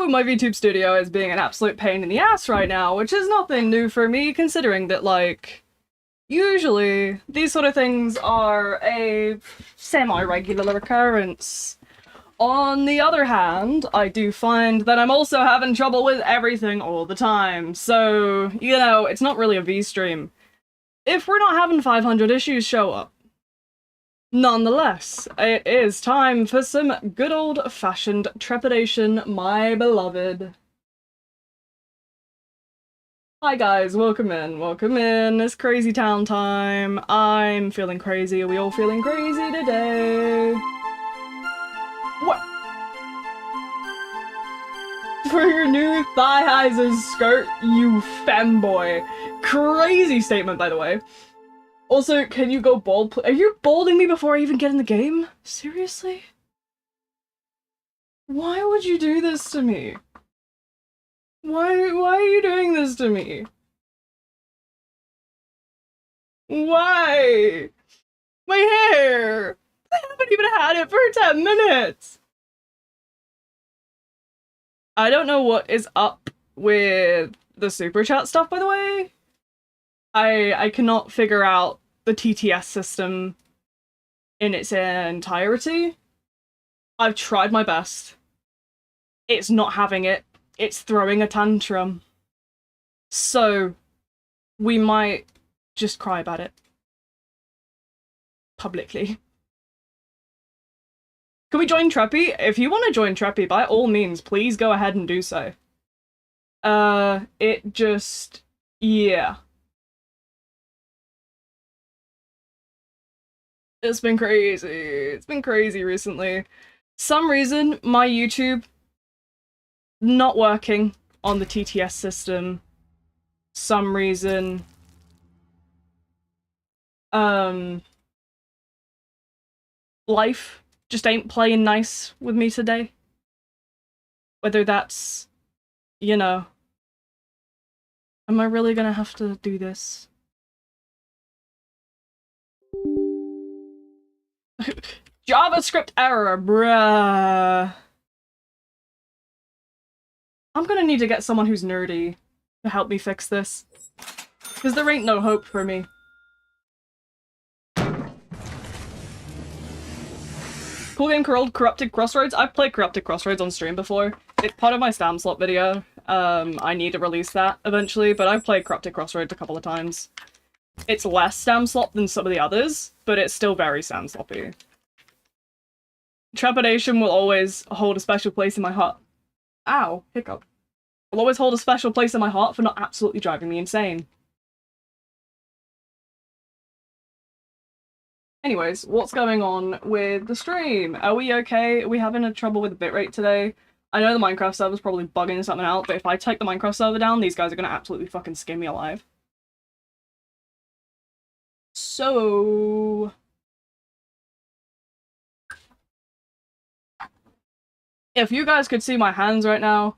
my VTube studio is being an absolute pain in the ass right now, which is nothing new for me, considering that, like, usually these sort of things are a semi-regular occurrence. On the other hand, I do find that I'm also having trouble with everything all the time, so, you know, it's not really a V-stream. If we're not having 500 issues show up. Nonetheless, it is time for some good old-fashioned trepidation, my beloved. Hi guys, welcome in, it's crazy town time. I'm feeling crazy, are we all feeling crazy today? What? For your new thigh-highs skirt, you femboy. Crazy statement, by the way. Also, can you go bald? Are you balding me before I even get in the game? Seriously? Why would you do this to me? Why are you doing this to me? Why? My hair! I haven't even had it for 10 minutes! I don't know what is up with the super chat stuff, by the way. I cannot figure out the TTS system in its entirety. I've tried my best. It's not having it. It's throwing a tantrum. So, we might just cry about it. Publicly. Can we join Treppy? If you want to join Treppy, by all means, please go ahead and do so. It just... yeah. It's been crazy. It's been crazy recently. Some reason, my YouTube not working on the TTS system. Some reason, life just ain't playing nice with me today. Whether that's, you know, am I really gonna have to do this? JavaScript error, bruh. I'm gonna need to get someone who's nerdy to help me fix this. Because there ain't no hope for me. Cool game called Corrupted Crossroads. I've played Corrupted Crossroads on stream before. It's part of my Stam Slot video. I need to release that eventually, but I've played Corrupted Crossroads a couple of times. It's less Stam Slot than some of the others, but it's still very Stam Sloppy. Trepidation will always hold a special place in my heart. Ow, hiccup. Will always hold a special place in my heart for not absolutely driving me insane. Anyways, what's going on with the stream? Are we okay? Are we having a trouble with the bitrate today? I know the Minecraft server's probably bugging something out, but if I take the Minecraft server down, these guys are gonna absolutely fucking skin me alive. So... if you guys could see my hands right now,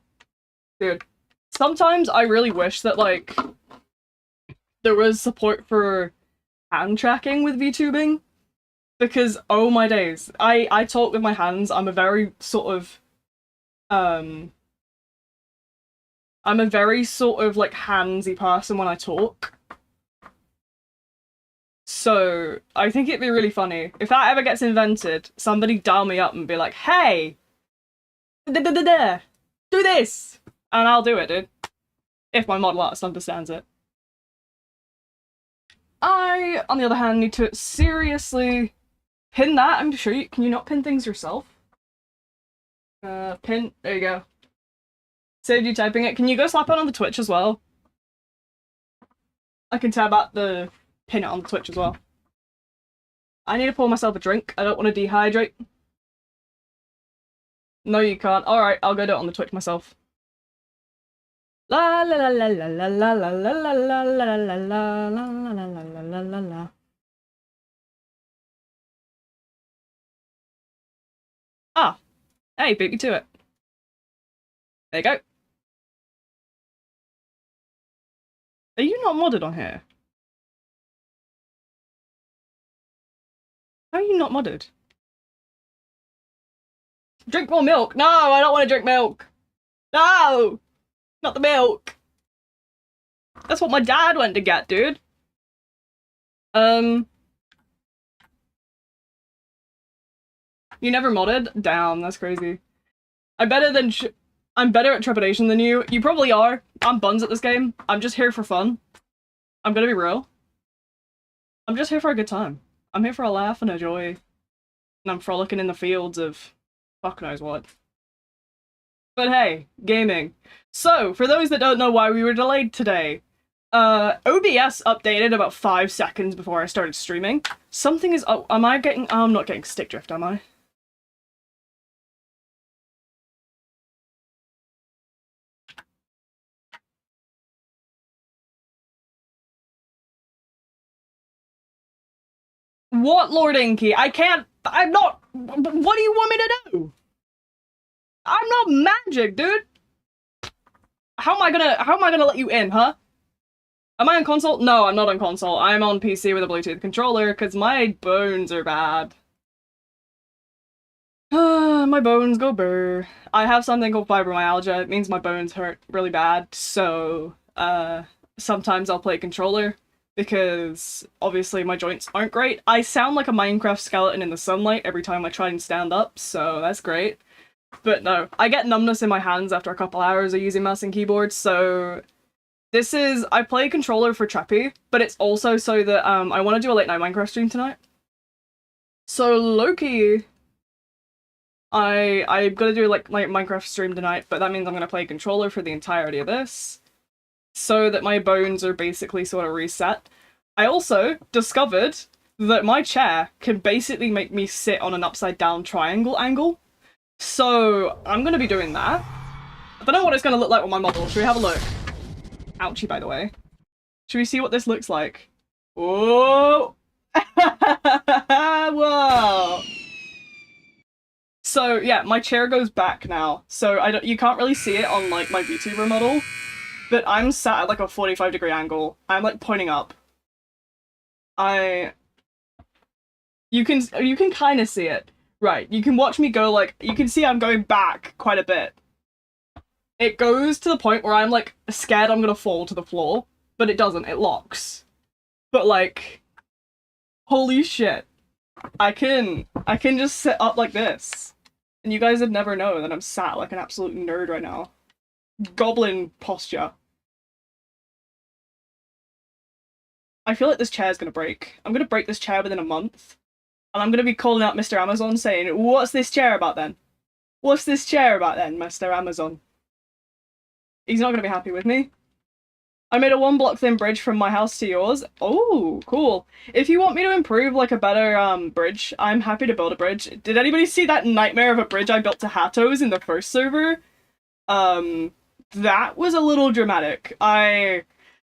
dude, sometimes I really wish that, like, there was support for hand tracking with VTubing, because, oh my days, I talk with my hands. I'm a very sort of, I'm a very sort of, like, handsy person when I talk. So, I think it'd be really funny. If that ever gets invented, somebody dial me up and be like, hey! Do this! And I'll do it, dude. If my model artist understands it. I, on the other hand, need to seriously pin that. I'm sure you can you not pin things yourself? Pin, there you go. Saved you typing it. Can you go slap it on the Twitch as well? I can tab out the pin it on the Twitch as well. I need to pour myself a drink. I don't want to dehydrate. No, you can't. Alright, I'll go do it on the Twitch myself. La la la la la la la la la la la la la la la la la la. Ah. Hey, beat me to it. There you go. Are you not modded on here? How are you not modded? Drink more milk! No, I don't want to drink milk! No! Not the milk! That's what my dad went to get, dude. You never modded? Damn, that's crazy. I'm better at Trepidation than you. You probably are. I'm buns at this game. I'm just here for fun. I'm gonna be real. I'm just here for a good time. I'm here for a laugh and a joy. And I'm frolicking in the fields of fuck knows what. But hey, gaming. So, for those that don't know why we were delayed today, OBS updated about 5 seconds before I started streaming. Something is- oh, I'm not getting stick drift, am I? What, Lord Inky? I'm not- what do you want me to do? I'm not magic, dude! How am I gonna let you in, huh? Am I on console? No, I'm not on console. I'm on PC with a Bluetooth controller, because my bones are bad. My bones go burr. I have something called fibromyalgia. It means my bones hurt really bad, so, sometimes I'll play controller, because obviously my joints aren't great. I sound like a Minecraft skeleton in the sunlight every time I try and stand up, so that's great. But no, I get numbness in my hands after a couple hours of using mouse and keyboard, so I play controller for Treppy, but it's also so that I want to do a late night Minecraft stream tonight. So Loki, I'm gonna do like my Minecraft stream tonight, but that means I'm gonna play controller for the entirety of this, so that my bones are basically sort of reset. I also discovered that my chair can basically make me sit on an upside down triangle angle. So I'm gonna be doing that. I don't know what it's gonna look like with my model. Should we have a look? Ouchie, by the way. Should we see what this looks like? Whoa! Whoa! So yeah, my chair goes back now. So you can't really see it on like my VTuber model, but I'm sat at like a 45-degree angle. I'm like pointing up. You can kind of see it. Right, you can watch me go like, you can see I'm going back quite a bit. It goes to the point where I'm like scared I'm gonna fall to the floor, but it doesn't, it locks. But like, holy shit. I can just sit up like this. And you guys would never know that I'm sat like an absolute nerd right now. Goblin posture. I feel like this chair's gonna break. I'm gonna break this chair within a month. And I'm gonna be calling out Mr. Amazon saying, what's this chair about then? What's this chair about then, Mr. Amazon? He's not gonna be happy with me. I made a 1-block thin bridge from my house to yours. Oh, cool. If you want me to improve like a better bridge, I'm happy to build a bridge. Did anybody see that nightmare of a bridge I built to Hatto's in the first server? That was a little dramatic.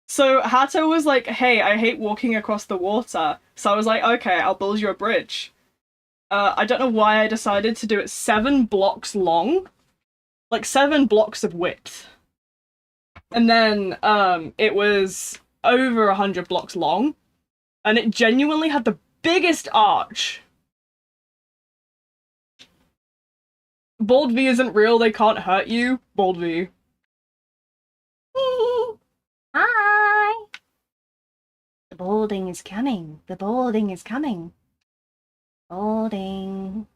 So Hatto was like, hey, I hate walking across the water. So I was like, okay, I'll build you a bridge. I don't know why I decided to do it 7 blocks long. Like 7 blocks of width. And then, it was over 100 blocks long. And it genuinely had the biggest arch. Bald V isn't real, they can't hurt you. Bald V. Hi! The balding is coming. The balding is coming. Balding.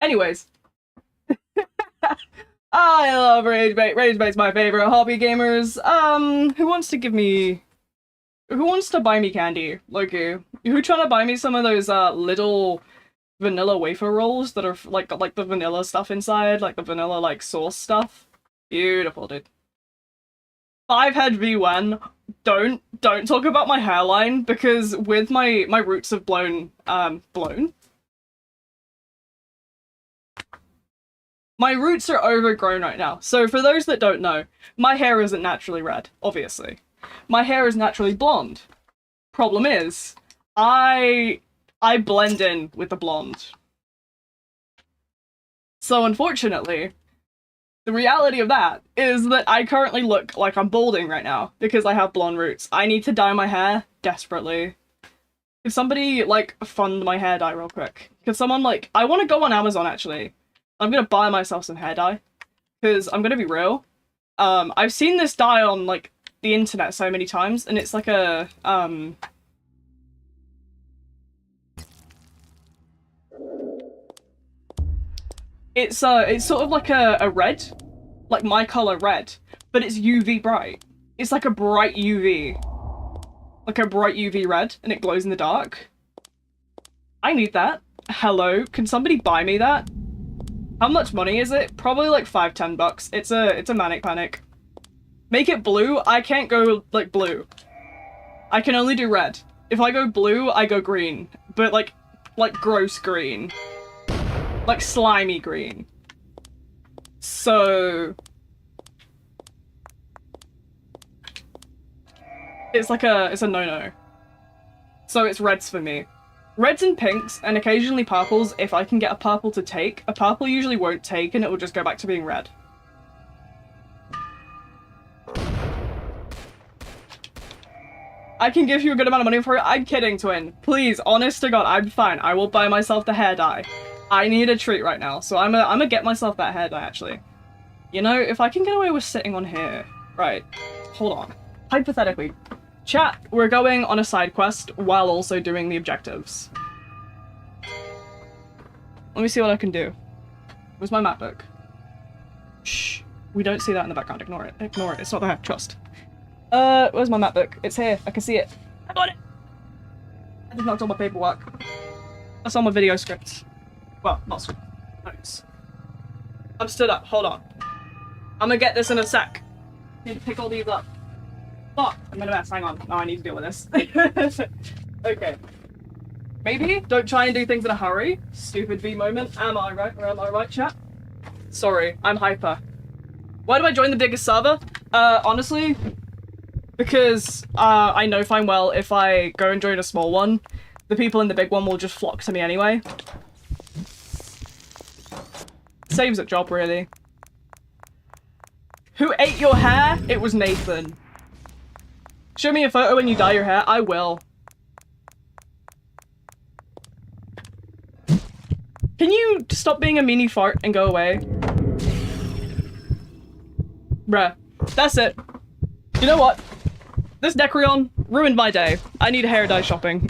Anyways. I love Rage Bait. Rage Bait's my favorite hobby, gamers. Who wants to buy me candy? Loki. Who trying to buy me some of those, little vanilla wafer rolls that are, like, got, like, the vanilla stuff inside? Like, the vanilla, like, sauce stuff? Beautiful, dude. 5-head V1. Don't talk about my hairline, because with my roots have blown. My roots are overgrown right now, so for those that don't know, my hair isn't naturally red, obviously. My hair is naturally blonde. Problem is, I blend in with the blonde. So unfortunately, the reality of that is that I currently look like I'm balding right now, because I have blonde roots. I need to dye my hair desperately. Could somebody, like, fund my hair dye real quick? Could someone, like, I want to go on Amazon, actually. I'm gonna buy myself some hair dye. Because I'm gonna be real, I've seen this dye on, like, the internet so many times, and it's like a, it's sort of like a red, like my color red, but it's UV bright. It's like a bright UV. Like a bright UV red, and it glows in the dark. I need that. Hello, can somebody buy me that? How much money is it? Probably like $5-10. It's a manic panic. Make it blue. I can't go like blue. I can only do red. If I go blue, I go green. But like gross green. Like slimy green. So it's a no-no. So it's reds for me. Reds and pinks, and occasionally purples if I can get a purple to take. A purple usually won't take and it will just go back to being red. I can give you a good amount of money for it. I'm kidding, twin. Please, honest to God, I'm fine. I will buy myself the hair dye. I need a treat right now, so I'm gonna get myself that hair dye, actually. You know, if I can get away with sitting on here... Right, hold on. Hypothetically, chat, we're going on a side quest while also doing the objectives. Let me see what I can do. Where's my map book? Shh. We don't see that in the background. Ignore it. Ignore it. It's not there. Trust. Where's my map book? It's here. I can see it. I got it! I just knocked all my paperwork. That's all my video scripts. Well, not scripts. Notes. I'm stood up. Hold on. I'm gonna get this in a sec. Need to pick all these up. Fuck! I'm in a mess. Hang on. No, I need to deal with this. Okay. Maybe don't try and do things in a hurry. Stupid V moment. Am I right? Or am I right, chat? Sorry, I'm hyper. Why do I join the biggest server? Honestly, because I know fine well if I go and join a small one, the people in the big one will just flock to me anyway. Saves a job, really. Who ate your hair? It was Nathan. Show me a photo when you dye your hair. I will. Can you stop being a meanie fart and go away? Bruh. That's it. You know what? This Decreon ruined my day. I need hair dye shopping.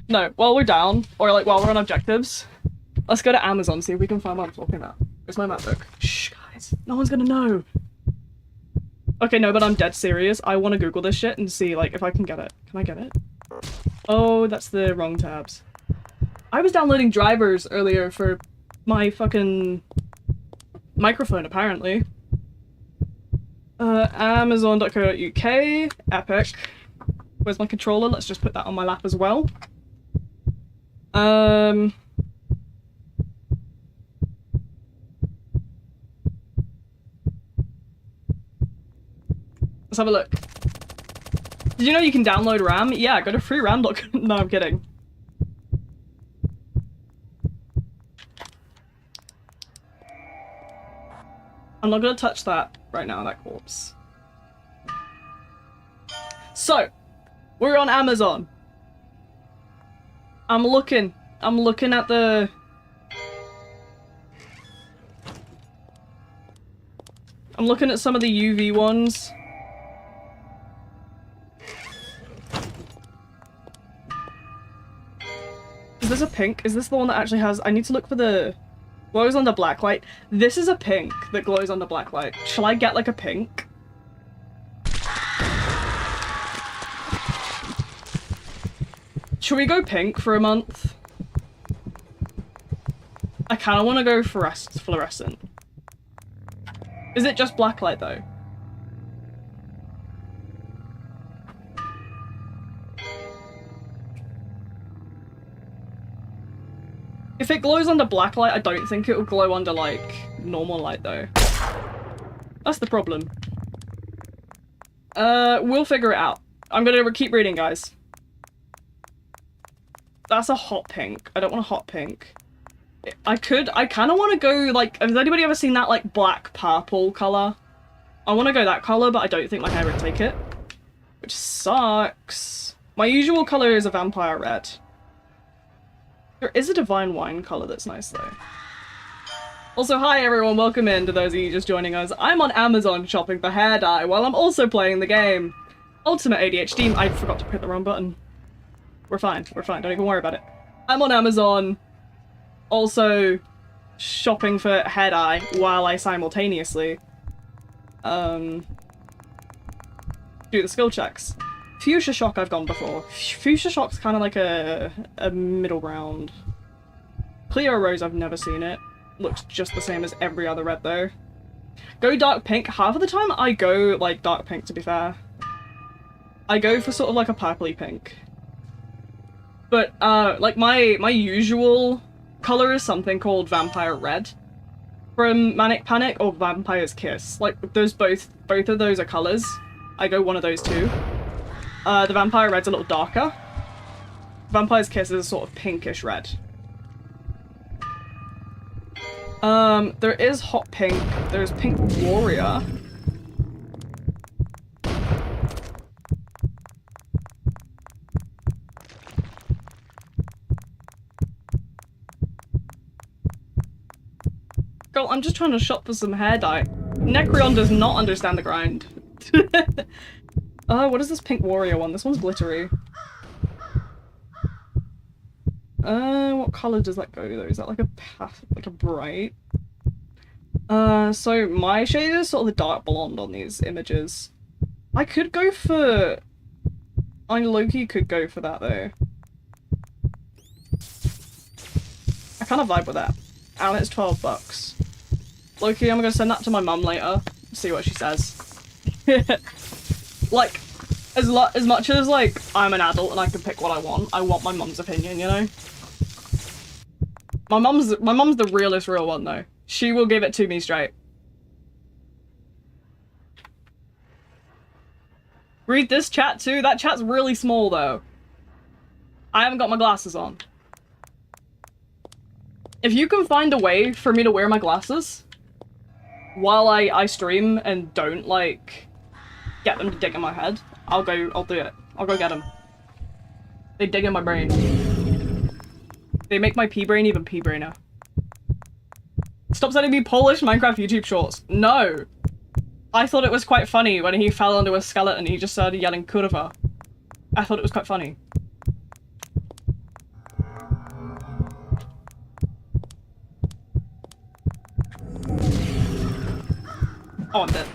No, while we're down, or like while we're on objectives, let's go to Amazon, see if we can find what I'm talking about. Where's my map book? Shh, guys. No one's gonna know. Okay, no, but I'm dead serious. I want to Google this shit and see, like, if I can get it. Can I get it? Oh, that's the wrong tabs. I was downloading drivers earlier for my fucking microphone, apparently. Amazon.co.uk. Epic. Where's my controller? Let's just put that on my lap as well. Let's have a look. Did you know you can download RAM? Yeah, go to freeram.com. No, I'm kidding. I'm not gonna touch that right now, that corpse. So, we're on Amazon. I'm looking at the... I'm looking at some of the UV ones. Is this a pink? Is this the one that actually has... I need to look for the... Glows under black light. This is a pink that glows under black light. Shall I get like a pink? Should we go pink for a month? I kind of want to go fluorescent. Is it just black light though? If it glows under black light, I don't think it will glow under, like, normal light, though. That's the problem. We'll figure it out. I'm gonna keep reading, guys. That's a hot pink. I don't want a hot pink. I kind of want to go, like, has anybody ever seen that, like, black purple color? I want to go that color, but I don't think my hair would take it. Which sucks. My usual color is a vampire red. There is a divine wine color that's nice though. Also, hi everyone, welcome in to those of you just joining us. I'm on Amazon shopping for hair dye while I'm also playing the game. Ultimate ADHD. I forgot to hit the wrong button. We're fine, don't even worry about it. I'm on Amazon also shopping for hair dye while I simultaneously do the skill checks. Fuchsia Shock I've gone before. Fuchsia Shock's kind of like a middle ground. Cleo Rose, I've never seen it. Looks just the same as every other red though. Go dark pink. Half of the time I go like dark pink, to be fair. I go for sort of like a purpley pink. But like my usual color is something called Vampire Red from Manic Panic or Vampire's Kiss. Like those both of those are colors. I go one of those two. The Vampire Red's a little darker. Vampire's Kiss is a sort of pinkish red. There is hot pink. There's pink warrior. Girl, I'm just trying to shop for some hair dye. Necreon does not understand the grind. What is this pink warrior one? This one's glittery. What color does that go though? Is that like a bright? So my shade is sort of the dark blonde on these images. I could go for... I low-key could go for that though. I kind of vibe with that. And it's $12. Low-key, I'm gonna send that to my mum later. See what she says. Like, as much as like I'm an adult and I can pick what I want my mum's opinion, you know? My mum's the realest real one though. She will give it to me straight. Read this chat too? That chat's really small though. I haven't got my glasses on. If you can find a way for me to wear my glasses while I stream and don't like get them to dig in my head, I'll do it. I'll go get them. They dig in my brain. They make my pea-brain even pea-brainer. Stop sending me Polish Minecraft YouTube shorts. No! I thought it was quite funny when he fell onto a skeleton and he just started yelling kurwa. I thought it was quite funny. Oh, I'm dead.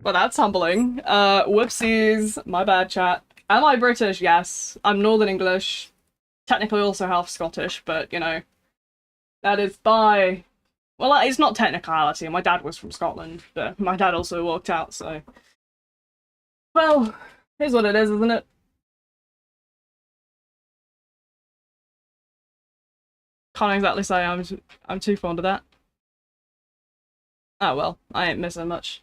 Well, that's humbling. Whoopsies. My bad, chat. Am I British? Yes. I'm Northern English. Technically also half Scottish, but, you know. That is by... Well, it's not technicality. My dad was from Scotland, but my dad also walked out, so... Well, here's what it is, isn't it? Can't exactly say I'm too fond of that. Oh well, I ain't missing much.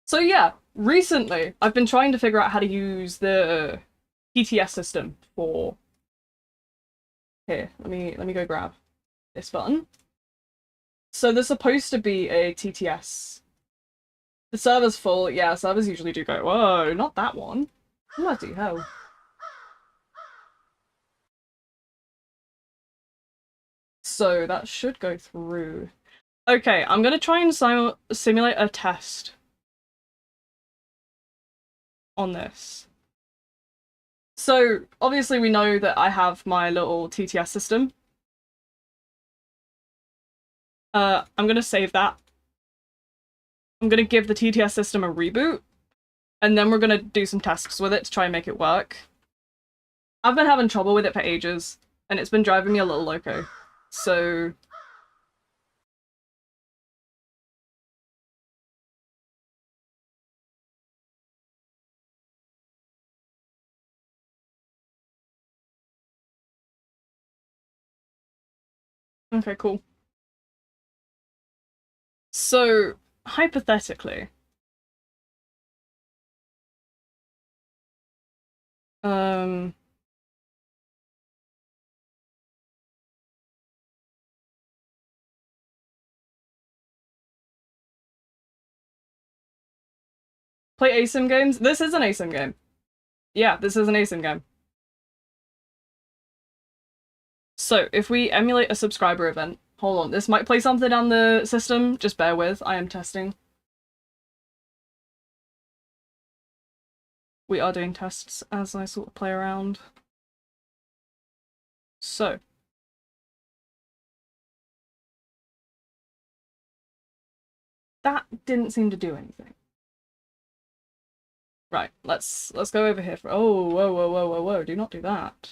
So yeah, recently I've been trying to figure out how to use the TTS system for... Here, let me go grab this button. So there's supposed to be a TTS. The server's full. Yeah, servers usually do go, whoa, not that one. Bloody hell. So that should go through. Okay, I'm gonna try and simulate a test on this. So obviously we know that I have my little TTS system. I'm gonna save that. I'm gonna give the TTS system a reboot, and then we're gonna do some tasks with it to try and make it work. I've been having trouble with it for ages, and it's been driving me a little loco. So... Okay, cool. So, hypothetically... Play ASIM games? This is an ASIM game. Yeah, this is an ASIN game. So, if we emulate a subscriber event, hold on, this might play something on the system, just bear with, I am testing. We are doing tests as I sort of play around. So. That didn't seem to do anything. Right, let's go over here for— oh, whoa, whoa, whoa, whoa, whoa, do not do that.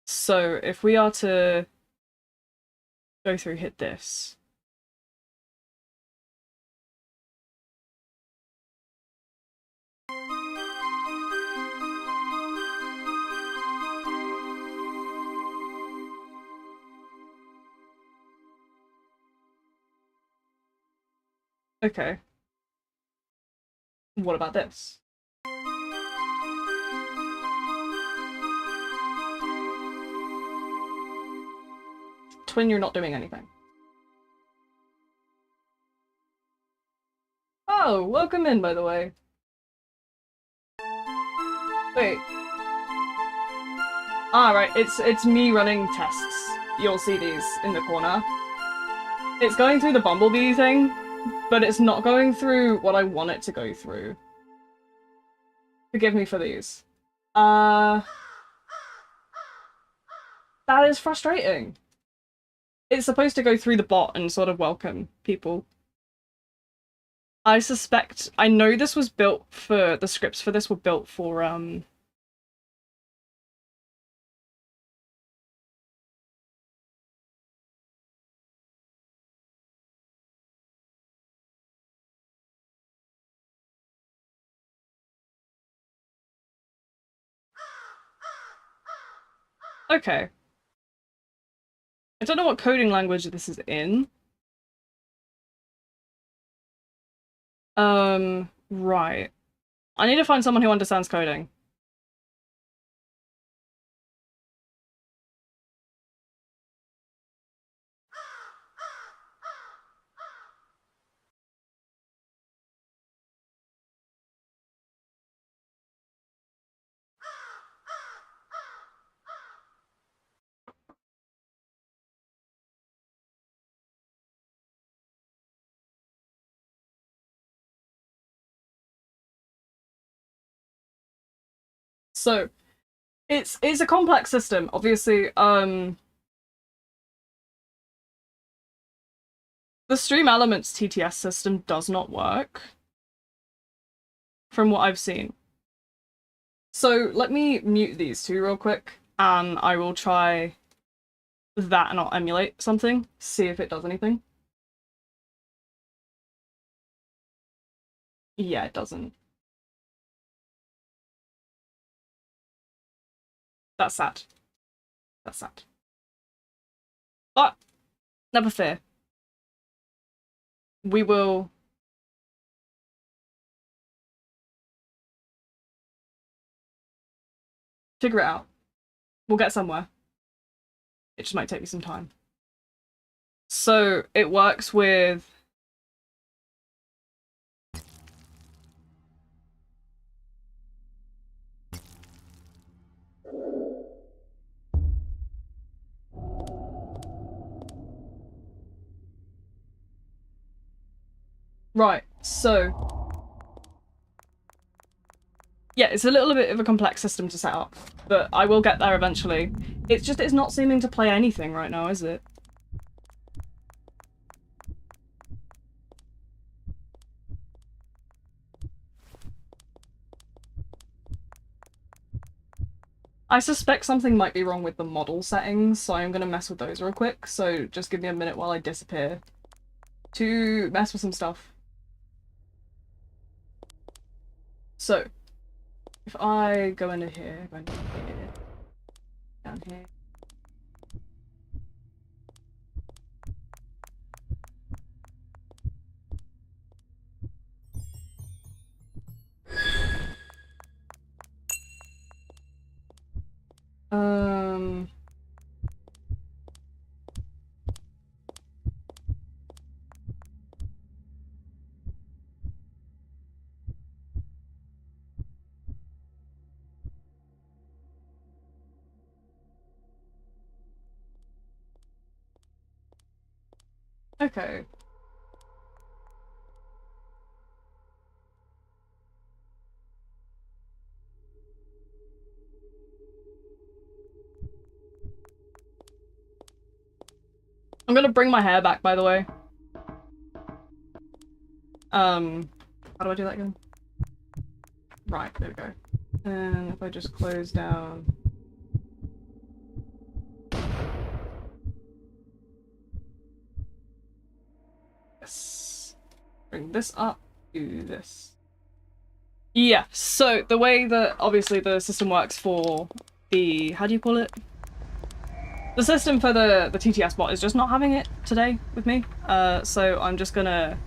So, if we are to go through, hit this. Okay. What about this? Twin, you're not doing anything. Oh, welcome in, by the way. Wait. Ah, right, it's me running tests. You'll see these in the corner. It's going through the Bumblebee thing, but it's not going through what I want it to go through. Forgive me for these. That is frustrating. It's supposed to go through the bot and sort of welcome people. I suspect— I know this was built for— the scripts for this were built for, okay. I don't know what coding language this is in. Right. I need to find someone who understands coding. So, it's a complex system, obviously. The Stream Elements TTS system does not work, from what I've seen. So let me mute these two real quick, and I will try that and I'll emulate something, see if it does anything. Yeah, it doesn't. That's sad. That's sad. But, never fear. We will figure it out. We'll get somewhere. It just might take me some time. So, it works with— right, so— yeah, it's a little bit of a complex system to set up, but I will get there eventually. It's just— it's not seeming to play anything right now, is it? I suspect something might be wrong with the model settings, so I'm gonna mess with those real quick, so just give me a minute while I disappear to mess with some stuff. So, if I go into here, down here. Um... Okay. I'm gonna bring my hair back, by the way. How do I do that again? Right, there we go. And if I just close down... Yes. Bring this up, do this. Yeah, so the way that obviously the system works for the... how do you call it? The system for the TTS bot is just not having it today with me. So I'm just gonna...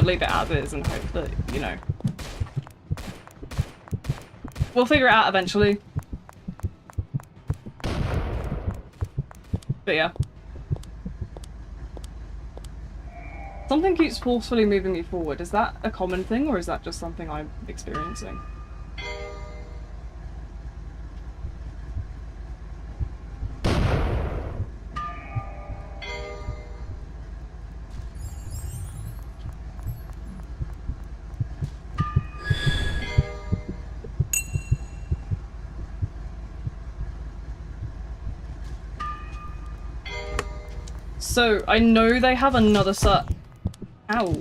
leave it as is and hope that, you know... we'll figure it out eventually. But yeah. Something keeps forcefully moving me forward. Is that a common thing, or is that just something I'm experiencing? So, I know they have another set. Ow.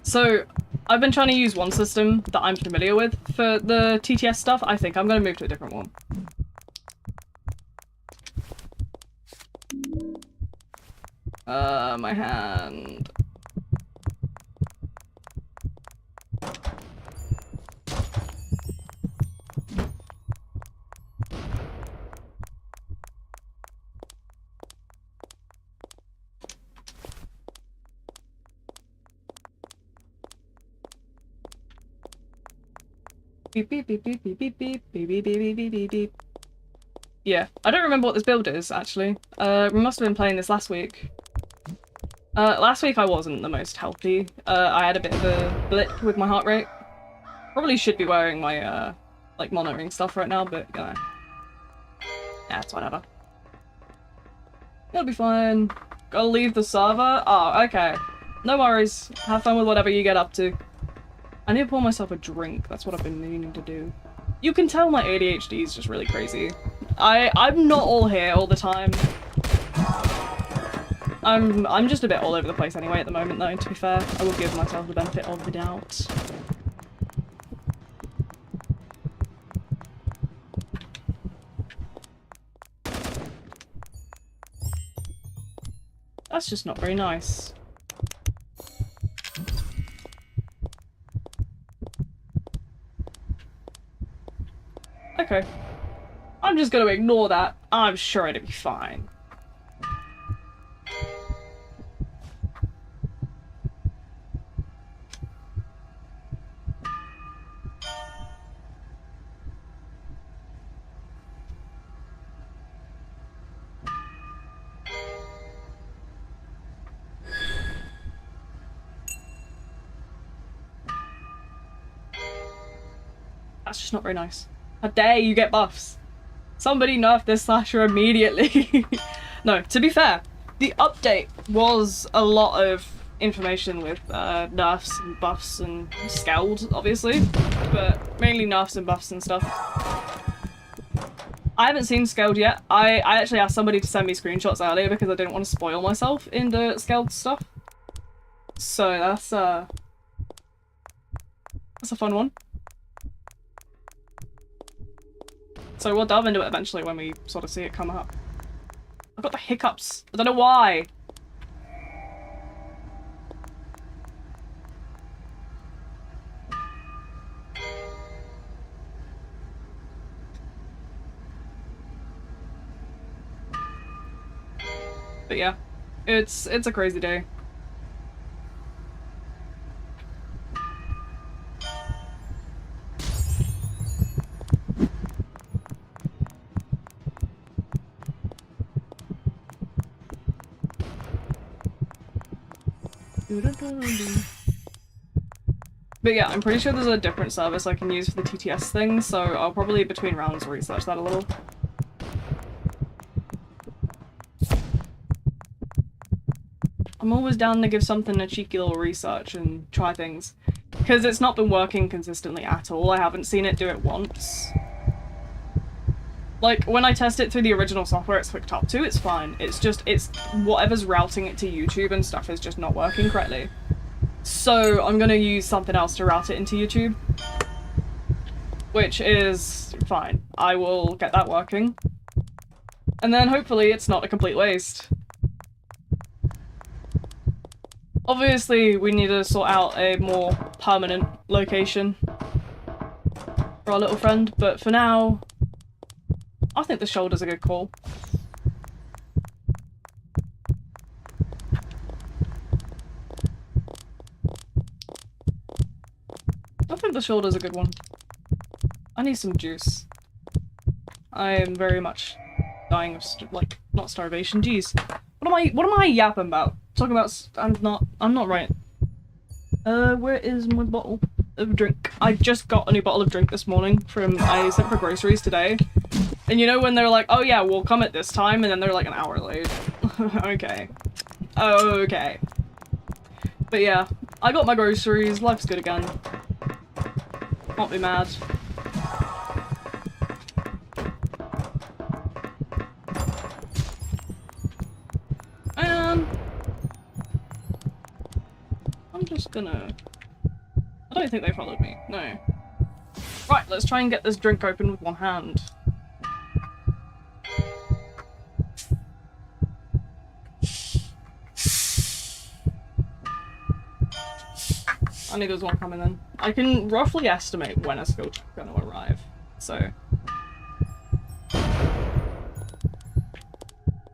So, I've been trying to use one system that I'm familiar with for the TTS stuff. I think I'm gonna move to a different one. My hand. Beep beep beep beep beep beep beep beep beep beep beep beep beep beep. Yeah, I don't remember what this build is actually. We must have been playing this last week. Last week I wasn't the most healthy. I had a bit of a blip with my heart rate. Probably should be wearing my like monitoring stuff right now, but you know, yeah, it's whatever. It'll be fine. Gotta leave the server. Oh, okay. No worries. Have fun with whatever you get up to. I need to pour myself a drink. That's what I've been meaning to do. You can tell my ADHD is just really crazy. I'm not all here all the time. I'm just a bit all over the place anyway at the moment though, to be fair. I will give myself the benefit of the doubt. That's just not very nice. Okay. I'm just gonna ignore that. I'm sure it'll be fine. That's just not very nice. How dare you get buffs? Somebody nerf this slasher immediately. No, to be fair, the update was a lot of information with nerfs and buffs and scald, obviously, but mainly nerfs and buffs and stuff. I haven't seen scald yet. I actually asked somebody to send me screenshots earlier because I didn't want to spoil myself in the scald stuff. So that's a fun one. So we'll delve into it eventually when we sort of see it come up. I've got the hiccups. I don't know why. But yeah, it's a crazy day. But yeah, I'm pretty sure there's a different service I can use for the TTS thing, so I'll probably between rounds research that a little. I'm always down to give something a cheeky little research and try things. Because it's not been working consistently at all, I haven't seen it do it once. Like, when I test it through the original software it's hooked up to, it's fine. It's just, it's whatever's routing it to YouTube and stuff is just not working correctly. So I'm gonna use something else to route it into YouTube. Which is fine. I will get that working. And then hopefully it's not a complete waste. Obviously, we need to sort out a more permanent location for our little friend, but for now, I think the shoulder's a good call. I think the shoulder's a good one. I need some juice. I am very much dying of like, not starvation. Jeez, what am I yapping about? Talking about I'm not right. Where is my bottle of drink? I just got a new bottle of drink this morning from I sent for groceries today. And you know when they're like, oh yeah, we'll come at this time, and then they're like an hour late. Okay. Okay. But yeah, I got my groceries, life's good again. Can't be mad. And I'm just gonna... I don't think they followed me, no. Right, let's try and get this drink open with one hand. I knew there was one coming then. I can roughly estimate when it's going to arrive, so...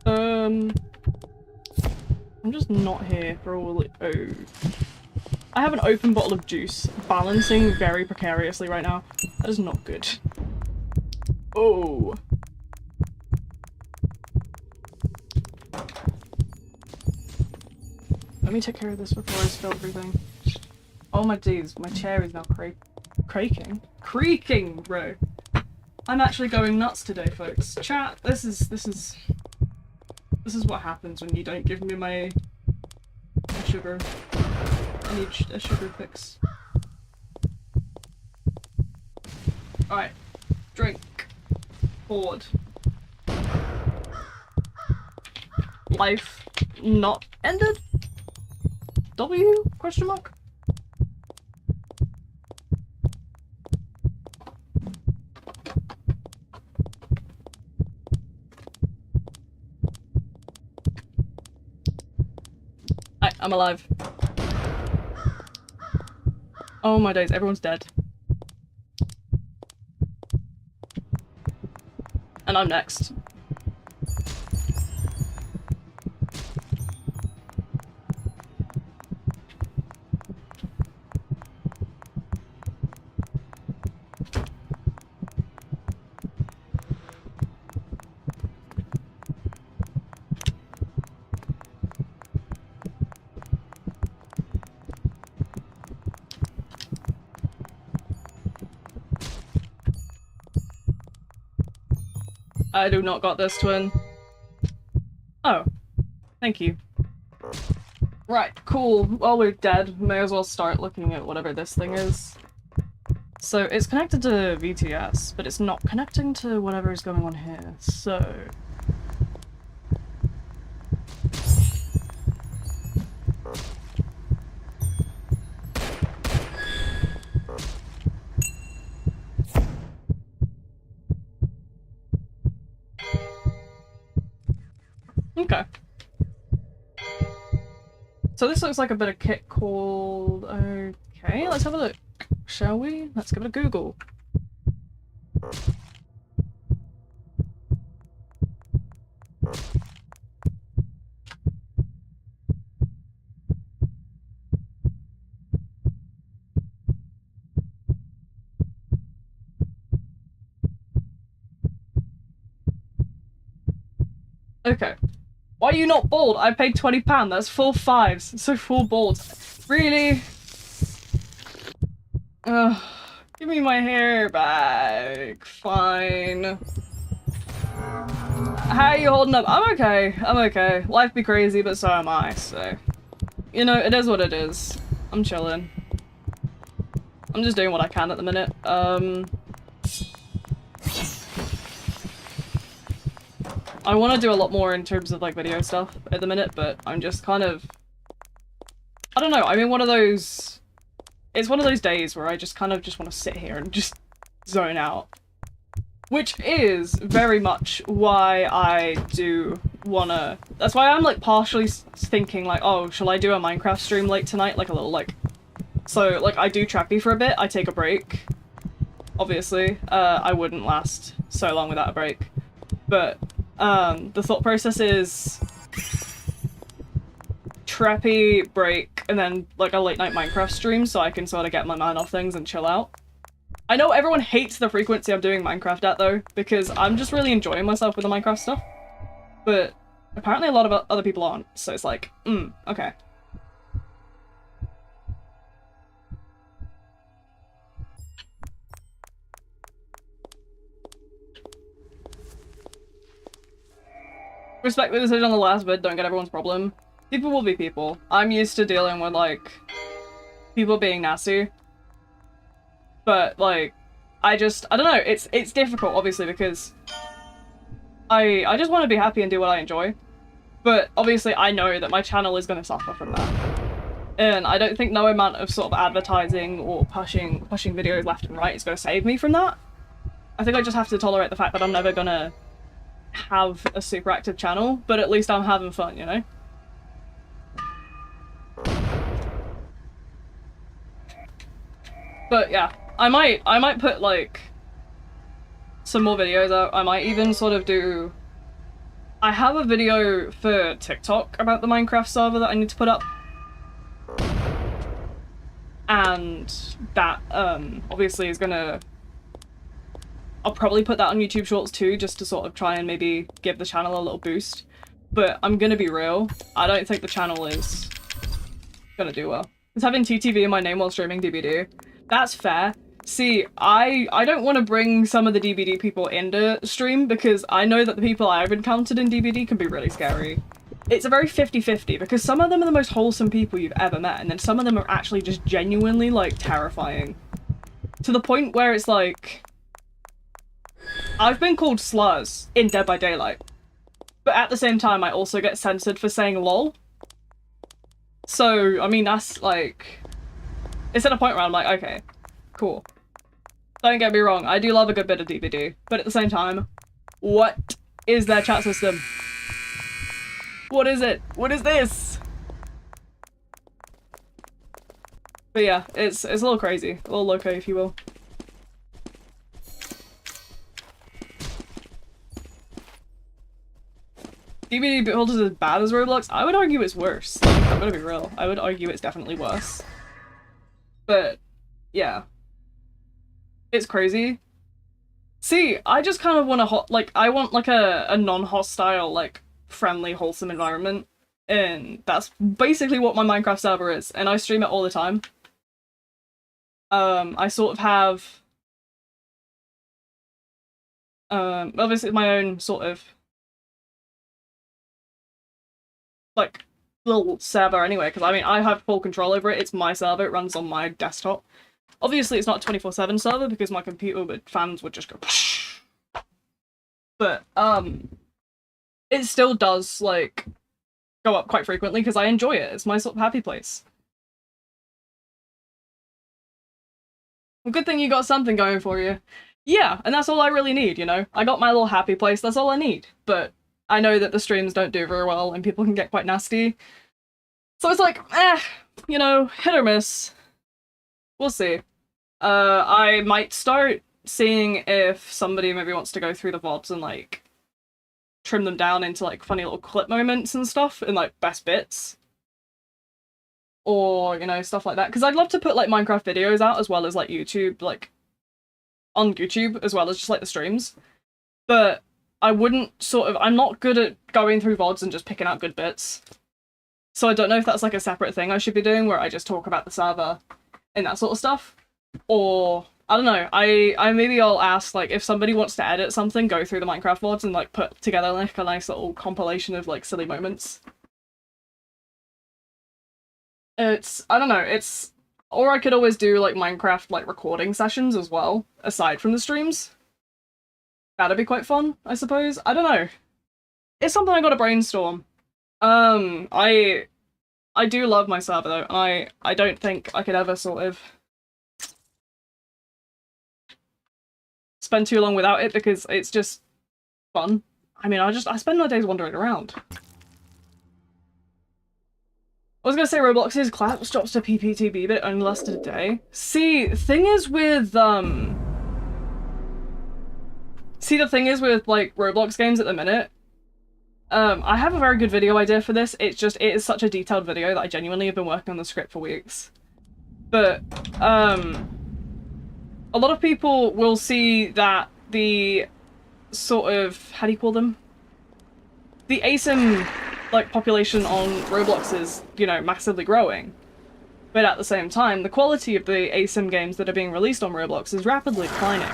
I'm just not here for all the- oh. I have an open bottle of juice, balancing very precariously right now. That is not good. Oh. Let me take care of this before I spill everything. Oh my days, my chair is now creaking, bro. I'm actually going nuts today, folks. Chat, this is what happens when you don't give me my sugar. I need a sugar fix. Alright. Drink. Forward. Life not ended? W? Question mark? I'm alive. Oh my days, everyone's dead. And I'm next. I do not got this, twin. Oh. Thank you. Right, cool. While we're dead, may as well start looking at whatever this thing is. So, it's connected to VTS, but it's not connecting to whatever is going on here, so... Okay. So this looks like a bit of kit called... Okay, let's have a look. Shall we? Let's give it a Google. Okay. Why are you not bald? I paid £20, that's 4 5s, so 4 balds. Really? Ugh, give me my hair back. Fine. How are you holding up? I'm okay. I'm okay. Life be crazy, but so am I, so... You know, it is what it is. I'm chilling. I'm just doing what I can at the minute. I want to do a lot more in terms of, like, video stuff at the minute, but I'm just kind of... I don't know, I'm in one of those... It's one of those days where I just kind of just want to sit here and just zone out. Which is very much why I do wanna... That's why I'm, like, partially thinking, like, oh, shall I do a Minecraft stream late tonight? Like, a little, like... So, like, I do Trappy for a bit, I take a break. Obviously. I wouldn't last so long without a break. But, the thought process is... Trappy, break, and then, like, a late night Minecraft stream so I can sort of get my mind off things and chill out. I know everyone hates the frequency I'm doing Minecraft at, though, because I'm just really enjoying myself with the Minecraft stuff. But apparently a lot of other people aren't, so it's like, okay. Respect the decision on the last bit, don't get everyone's problem. People will be people. I'm used to dealing with, like, people being nasty. But, like, I don't know, it's difficult, obviously, because I just want to be happy and do what I enjoy. But, obviously, I know that my channel is going to suffer from that. And I don't think no amount of sort of advertising or pushing videos left and right is going to save me from that. I think I just have to tolerate the fact that I'm never going to have a super active channel, but at least I'm having fun, you know? But yeah, I might put, like, some more videos out. I might even sort of do... I have a video for TikTok about the Minecraft server that I need to put up. And that, obviously is gonna... I'll probably put that on YouTube Shorts too, just to sort of try and maybe give the channel a little boost. But I'm gonna be real, I don't think the channel is gonna do well. It's having TTV in my name while streaming DBD. That's fair. See, I don't want to bring some of the DBD people into stream because I know that the people I've encountered in DBD can be really scary. It's a very 50-50 because some of them are the most wholesome people you've ever met, and then some of them are actually just genuinely, like, terrifying. To the point where it's like... I've been called slurs in Dead by Daylight. But at the same time, I also get censored for saying lol. So, I mean, that's, like... It's at a point where I'm like, okay, cool. Don't get me wrong, I do love a good bit of DBD, but at the same time, what is their chat system? What is it? What is this? But yeah, it's a little crazy. A little loco, if you will. DBD Builders is as bad as Roblox? I would argue it's worse. Like, I'm gonna be real. I would argue it's definitely worse. But, yeah. It's crazy. See, I just kind of want I want, like, a non-hostile, like, friendly, wholesome environment. And that's basically what my Minecraft server is. And I stream it all the time. I sort of have... obviously it's my own sort of... like, little server anyway, because I mean, I have full control over it. It's my server, it runs on my desktop. Obviously, it's not a 24/7 server because my computer fans would just go psh. But, it still does, like, go up quite frequently because I enjoy it. It's my sort of happy place. Well, good thing you got something going for you. Yeah, and that's all I really need, you know? I got my little happy place, that's all I need. But I know that the streams don't do very well and people can get quite nasty. So it's like, you know, hit or miss. We'll see. I might start seeing if somebody maybe wants to go through the VODs and, like, trim them down into, like, funny little clip moments and stuff and, like, best bits. Or, you know, stuff like that. Because I'd love to put, like, Minecraft videos out as well as, like, YouTube, like, on YouTube as well as just, like, the streams. But I wouldn't sort of... I'm not good at going through VODs and just picking out good bits. So I don't know if that's, like, a separate thing I should be doing where I just talk about the server and that sort of stuff. Or I don't know. I maybe I'll ask like if somebody wants to edit something, go through the Minecraft mods and like put together like a nice little compilation of like silly moments. It's I don't know. It's or I could always do like Minecraft like recording sessions as well, aside from the streams. That'd be quite fun, I suppose. I don't know. It's something I gotta brainstorm. I do love my server though, and I don't think I could ever sort of spend too long without it because it's just fun. I mean, I spend my days wandering around. I was gonna say Roblox's collapse drops to PPTB, but it only lasted a day. See, the thing is with like Roblox games at the minute. I have a very good video idea for this. It is such a detailed video that I genuinely have been working on the script for weeks. But a lot of people will see that the sort of, how do you call them? The ASIM like population on Roblox is, you know, massively growing. But at the same time, the quality of the ASIM games that are being released on Roblox is rapidly declining.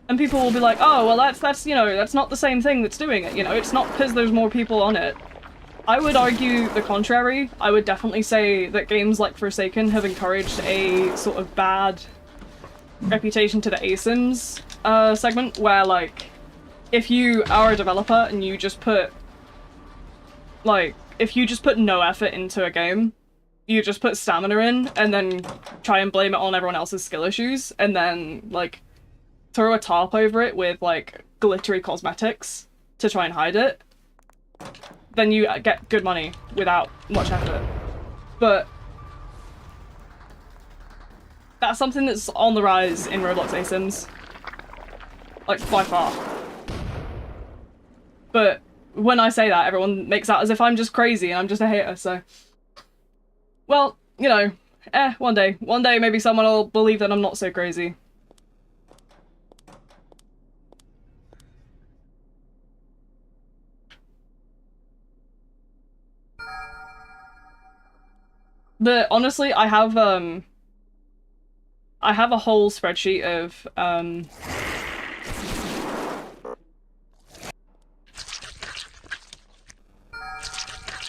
And people will be like, oh, well that's you know, that's not the same thing that's doing it, you know, it's not because there's more people on it. I would argue the contrary. I would definitely say that games like Forsaken have encouraged a sort of bad reputation to the ASIMs segment, where like, if you are a developer and you just put, like, if you just put no effort into a game, you just put stamina in, and then try and blame it on everyone else's skill issues, and then, like, throw a tarp over it with, like, glittery cosmetics to try and hide it, then you get good money without much effort. But that's something that's on the rise in Roblox ASIMs. Like, by far. But when I say that, everyone makes out as if I'm just crazy and I'm just a hater, so... Well, you know, one day. One day maybe someone will believe that I'm not so crazy. But honestly, I have a whole spreadsheet of,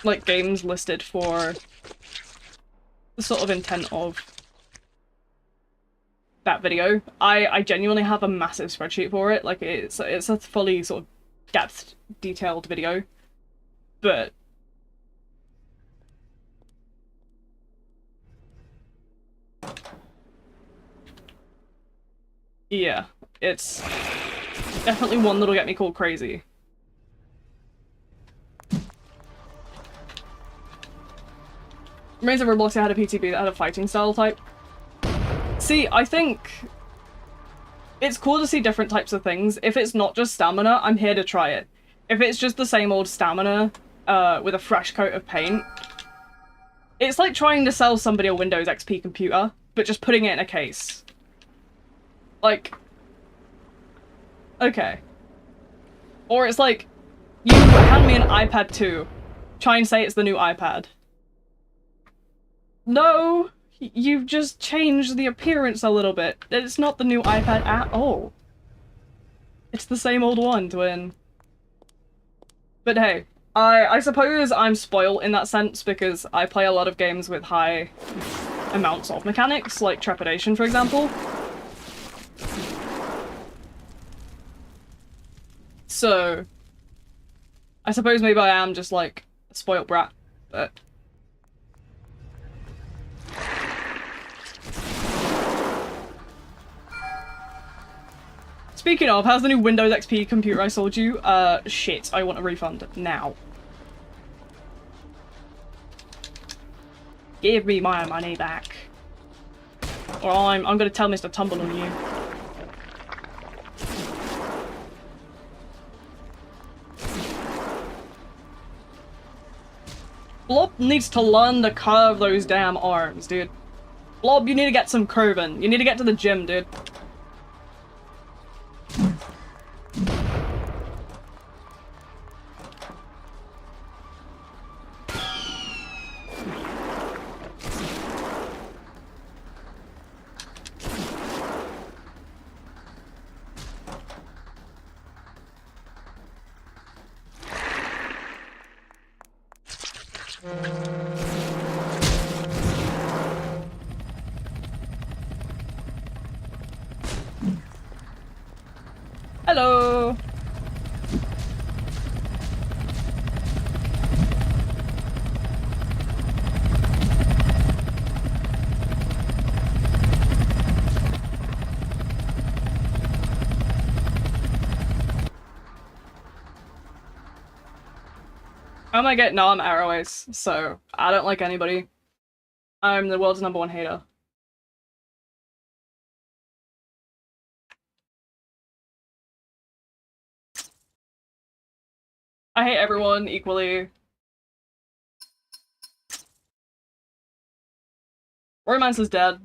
like, games listed for the sort of intent of that video. I genuinely have a massive spreadsheet for it. Like, it's a fully sort of depth, detailed video. But yeah, it's definitely one that'll get me called crazy. Reminds of Roblox had a PTB that had a fighting style type. See, I think it's cool to see different types of things. If it's not just stamina, I'm here to try it. If it's just the same old stamina with a fresh coat of paint, it's like trying to sell somebody a Windows XP computer, but just putting it in a case. Like, okay. Or it's like, you hand me an iPad 2, try and say it's the new iPad. No, you've just changed the appearance a little bit. It's not the new iPad at all. It's the same old one, twin. But hey, I suppose I'm spoiled in that sense because I play a lot of games with high amounts of mechanics, like Trepidation, for example. So, I suppose maybe I am just like a spoiled brat, but... Speaking of, how's the new Windows XP computer I sold you? Shit, I want a refund now. Give me my money back. Or I'm gonna tell Mr. Tumble on you. Blob needs to learn to curve those damn arms, dude. Blob, you need to get some curving. You need to get to the gym, dude. Hello! Oh my god, no, I'm Arroways, so I don't like anybody. I'm the world's #1 hater. I hate everyone equally. Romance is dead.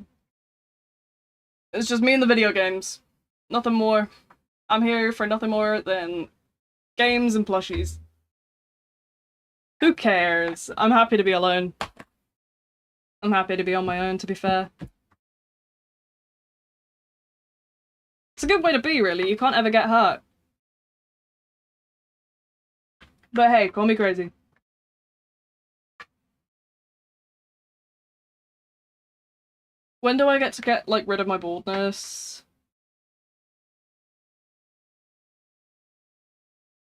It's just me and the video games. Nothing more. I'm here for nothing more than games and plushies. Who cares? I'm happy to be alone. I'm happy to be on my own, to be fair. It's a good way to be, really. You can't ever get hurt. But hey, call me crazy. When do I get to get, like, rid of my baldness?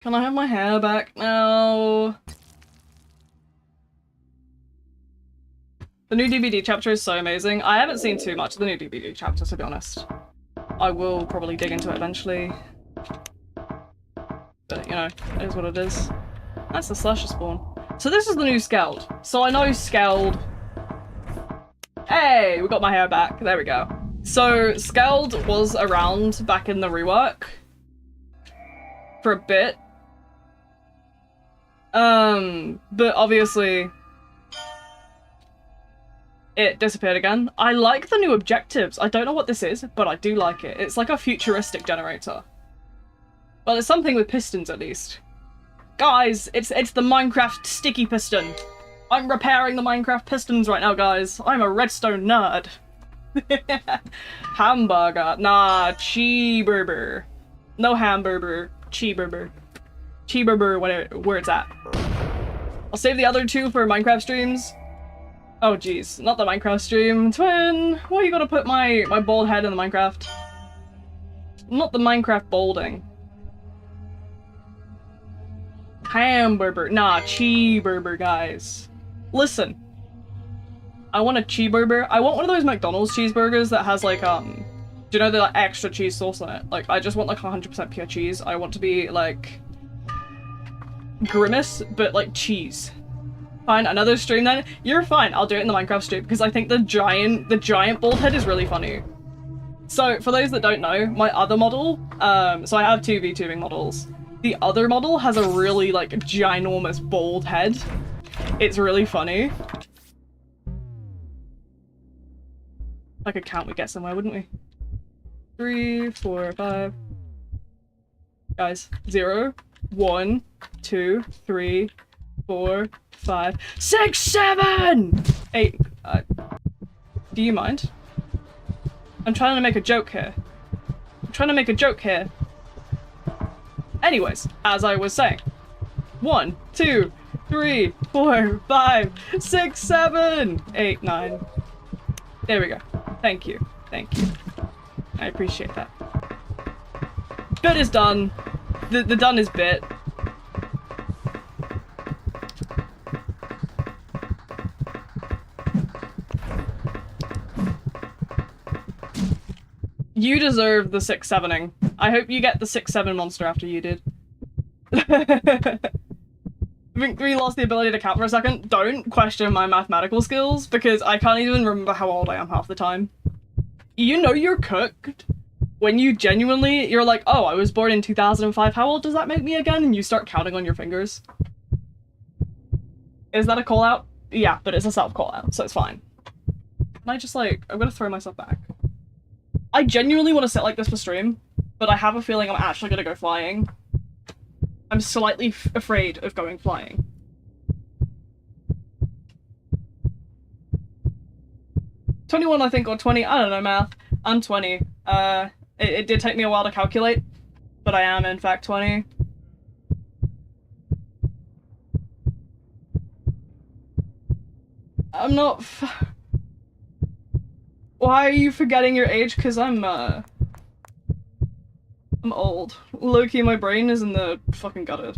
Can I have my hair back now? The new DBD chapter is so amazing. I haven't seen too much of the new DBD chapter, to be honest. I will probably dig into it eventually. But, you know, it is what it is. That's the slasher spawn. So this is the new Skeld. So I know Skeld. Hey, we got my hair back. There we go. So Skeld was around back in the rework for a bit. But obviously it disappeared again. I like the new objectives. I don't know what this is, but I do like it. It's like a futuristic generator. Well, it's something with pistons at least. Guys, it's the Minecraft sticky piston. I'm repairing the Minecraft pistons right now, guys. I'm a redstone nerd. Hamburger. Nah, cheeseburger. No hamburger. Cheeseburger. Cheeseburger, where it's at. I'll save the other 2 for Minecraft streams. Oh jeez, not the Minecraft stream. Twin, why are you gonna put my bald head in the Minecraft? Not the Minecraft balding. Hamburger. Nah, cheeseburger, guys. Listen. I want a cheeseburger. I want one of those McDonald's cheeseburgers that has like, do you know the like, extra cheese sauce on it? Like, I just want like 100% pure cheese. I want to be like Grimace, but like cheese. Fine, another stream then? You're fine, I'll do it in the Minecraft stream because I think the giant bald head is really funny. So, for those that don't know, my other model, so I have 2 VTubing models. The other model has a really, like, ginormous bald head. It's really funny. If I could count, we'd get somewhere, wouldn't we? 3, 4, 5. Guys, 0, 1, 2, 3, 4, 5, 6, 7! 8. Do you mind? I'm trying to make a joke here. Anyways, as I was saying. 1, 2, 3, 4, 5, 6, 7, 8, 9. There we go. Thank you. Thank you. I appreciate that. Bit is done. The done is bit. You deserve the 6-7ing. I hope you get the 6-7 monster after you did. I think we lost the ability to count for a second. Don't question my mathematical skills, because I can't even remember how old I am half the time. You know you're cooked when you genuinely, you're like, oh, I was born in 2005, how old does that make me again? And you start counting on your fingers. Is that a call-out? Yeah, but it's a self-call-out, so it's fine. Can I just, like, I'm gonna throw myself back. I genuinely want to sit like this for stream, but I have a feeling I'm actually gonna go flying. I'm slightly afraid of going flying. $21, I think, or 20, I don't know math. I'm 20. It did take me a while to calculate, but I am in fact 20. I'm not Why are you forgetting your age? 'Cause I'm, I'm old. Low-key, my brain is in the fucking gutter.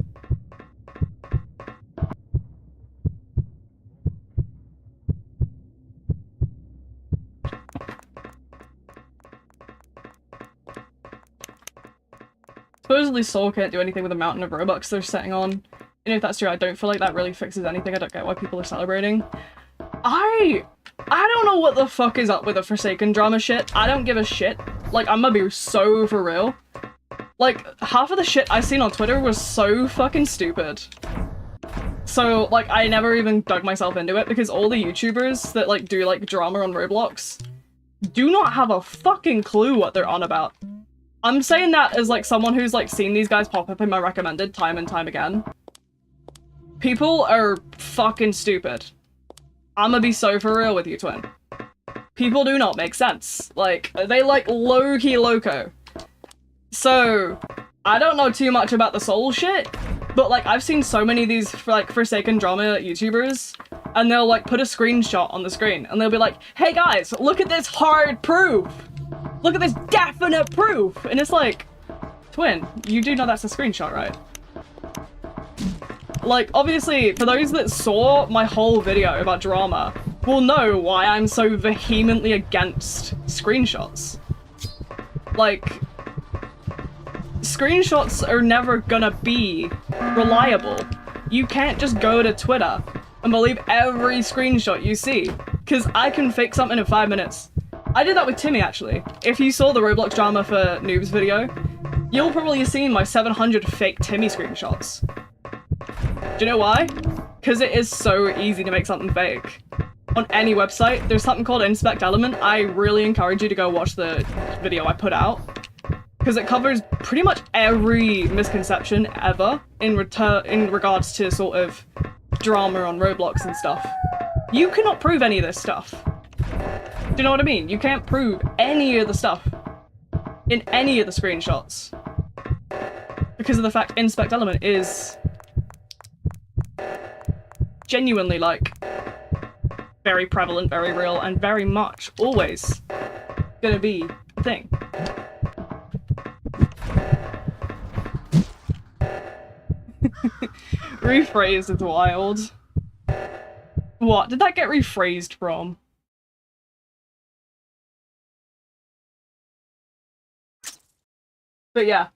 Supposedly Soul can't do anything with the mountain of Robux they're setting on. And if that's true, I don't feel like that really fixes anything. I don't get why people are celebrating. I don't know what the fuck is up with the Forsaken drama shit. I don't give a shit. Like, I'm gonna be so for real. Like, half of the shit I've seen on Twitter was so fucking stupid. So, like, I never even dug myself into it because all the YouTubers that, like, do, like, drama on Roblox do not have a fucking clue what they're on about. I'm saying that as, like, someone who's, like, seen these guys pop up in my recommended time and time again. People are fucking stupid. I'm gonna be so for real with you, Twin. People do not make sense. Like, they like low-key loco. So, I don't know too much about the Soul shit, but like, I've seen so many of these like Forsaken drama YouTubers, and they'll like put a screenshot on the screen, and they'll be like, hey guys, look at this hard proof! Look at this definite proof! And it's like, Twin, you do know that's a screenshot, right? Like, obviously, for those that saw my whole video about drama, will know why I'm so vehemently against screenshots. Like, screenshots are never gonna be reliable. You can't just go to Twitter and believe every screenshot you see, because I can fake something in 5 minutes. I did that with Timmy, actually. If you saw the Roblox drama for Noob's video, you'll probably have seen my 700 fake Timmy screenshots. Do you know why? Because it is so easy to make something fake. On any website, there's something called Inspect Element. I really encourage you to go watch the video I put out, because it covers pretty much every misconception ever in regards to sort of drama on Roblox and stuff. You cannot prove any of this stuff. Do you know what I mean? You can't prove any of the stuff in any of the screenshots because of the fact Inspect Element is genuinely, like, very prevalent, very real, and very much always gonna be a thing. Rephrased is wild. What? Did that get rephrased from? But yeah.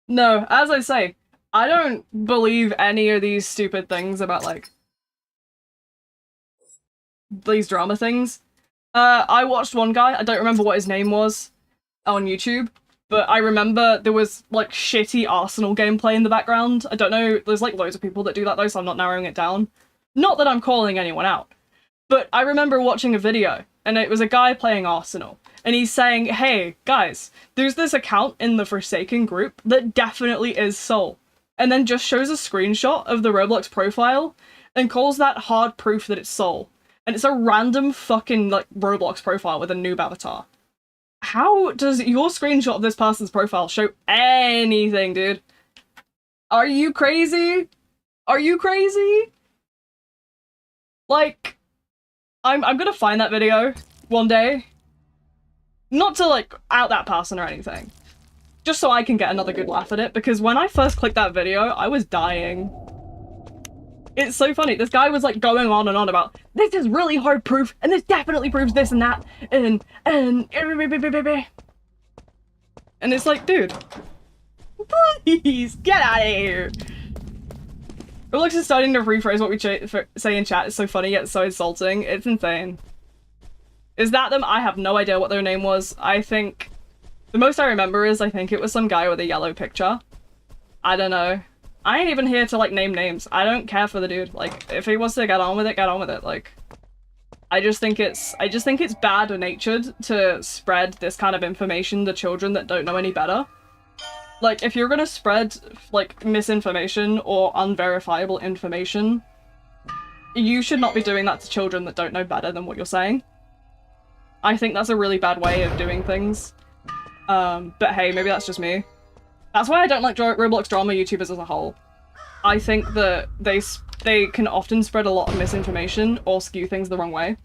No, as I say, I don't believe any of these stupid things about, like, these drama things. I watched one guy, I don't remember what his name was, on YouTube, but I remember there was, like, shitty Arsenal gameplay in the background. I don't know, there's, like, loads of people that do that, though, so I'm not narrowing it down. Not that I'm calling anyone out, but I remember watching a video, and it was a guy playing Arsenal, and he's saying, hey, guys, there's this account in the Forsaken group that definitely is Soul, and then just shows a screenshot of the Roblox profile, and calls that hard proof that it's Soul. And it's a random fucking, like, Roblox profile with a noob avatar. How does your screenshot of this person's profile show anything, dude? Are you crazy? Are you crazy? Like, I'm gonna find that video one day. Not to, like, out that person or anything. Just so I can get another good laugh at it, because when I first clicked that video, I was dying. It's so funny. This guy was like going on and on about, this is really hard proof, and this definitely proves this and that, and it's like, dude, please get out of here. Roblox is starting to rephrase what we say in chat. It's so funny yet so insulting. It's insane. Is that them? I have no idea what their name was. I think the most I remember is I think it was some guy with a yellow picture. I don't know. I ain't even here to, like, name names. I don't care for the dude. Like, if he wants to get on with it, get on with it. Like, I just think it's bad-natured to spread this kind of information to children that don't know any better. Like, if you're gonna spread, like, misinformation or unverifiable information, you should not be doing that to children that don't know better than what you're saying. I think that's a really bad way of doing things. But hey, maybe that's just me. That's why I don't like Roblox drama YouTubers as a whole. I think that they can often spread a lot of misinformation or skew things the wrong way.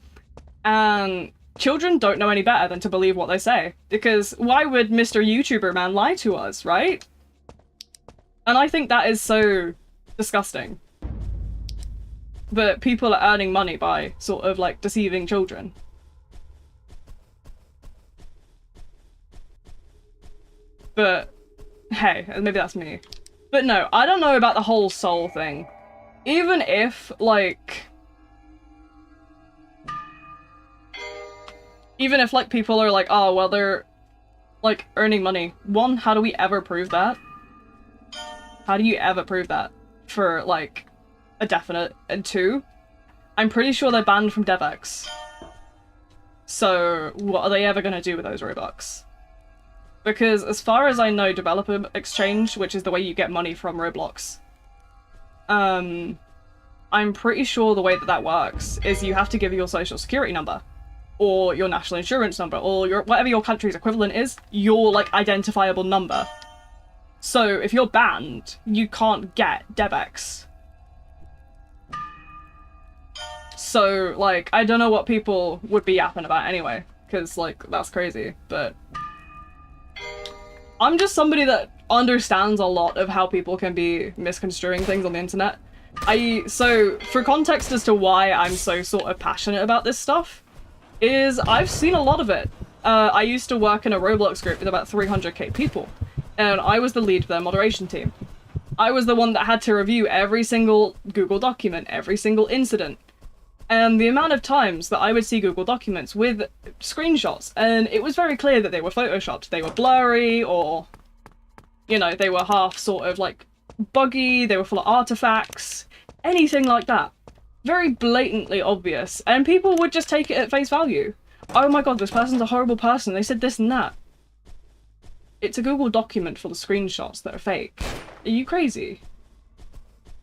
And children don't know any better than to believe what they say. Because why would Mr. YouTuber man lie to us, right? And I think that is so disgusting. That people are earning money by sort of like deceiving children. But hey, maybe that's me. But no, I don't know about the whole soul thing. Even if, like... Even if, like, people are like, oh, well, they're, like, earning money. One, how do we ever prove that? How do you ever prove that for, like, a definite? And two, I'm pretty sure they're banned from DevX. So, what are they ever gonna do with those Robux? Because as far as I know, Developer Exchange, which is the way you get money from Roblox, I'm pretty sure the way that that works is you have to give your social security number, or your national insurance number, or your whatever your country's equivalent is, your, like, identifiable number. So if you're banned, you can't get DevX. So, like, I don't know what people would be yapping about anyway, because, like, that's crazy, but... I'm just somebody that understands a lot of how people can be misconstruing things on the internet. So, for context as to why I'm so sort of passionate about this stuff, is I've seen a lot of it. I used to work in a Roblox group with about 300k people, and I was the lead for their moderation team. I was the one that had to review every single Google document, every single incident. And the amount of times that I would see Google documents with screenshots, and it was very clear that they were photoshopped. They were blurry, or, you know, they were half sort of like buggy, they were full of artifacts, anything like that. Very blatantly obvious, and people would just take it at face value. Oh my god, this person's a horrible person, they said this and that. It's a Google document full of screenshots that are fake. Are you crazy?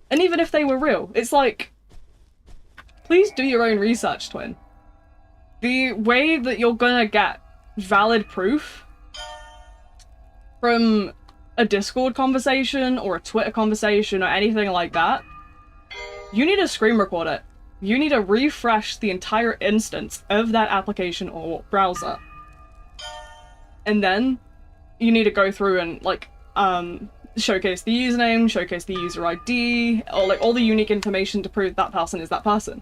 And even if they were real, it's like, please do your own research, Twin. The way that you're gonna get valid proof from a Discord conversation or a Twitter conversation or anything like that, you need to screen record it. You need to refresh the entire instance of that application or browser. And then you need to go through and, like, showcase the username, showcase the user ID, or, like, all the unique information to prove that person is that person.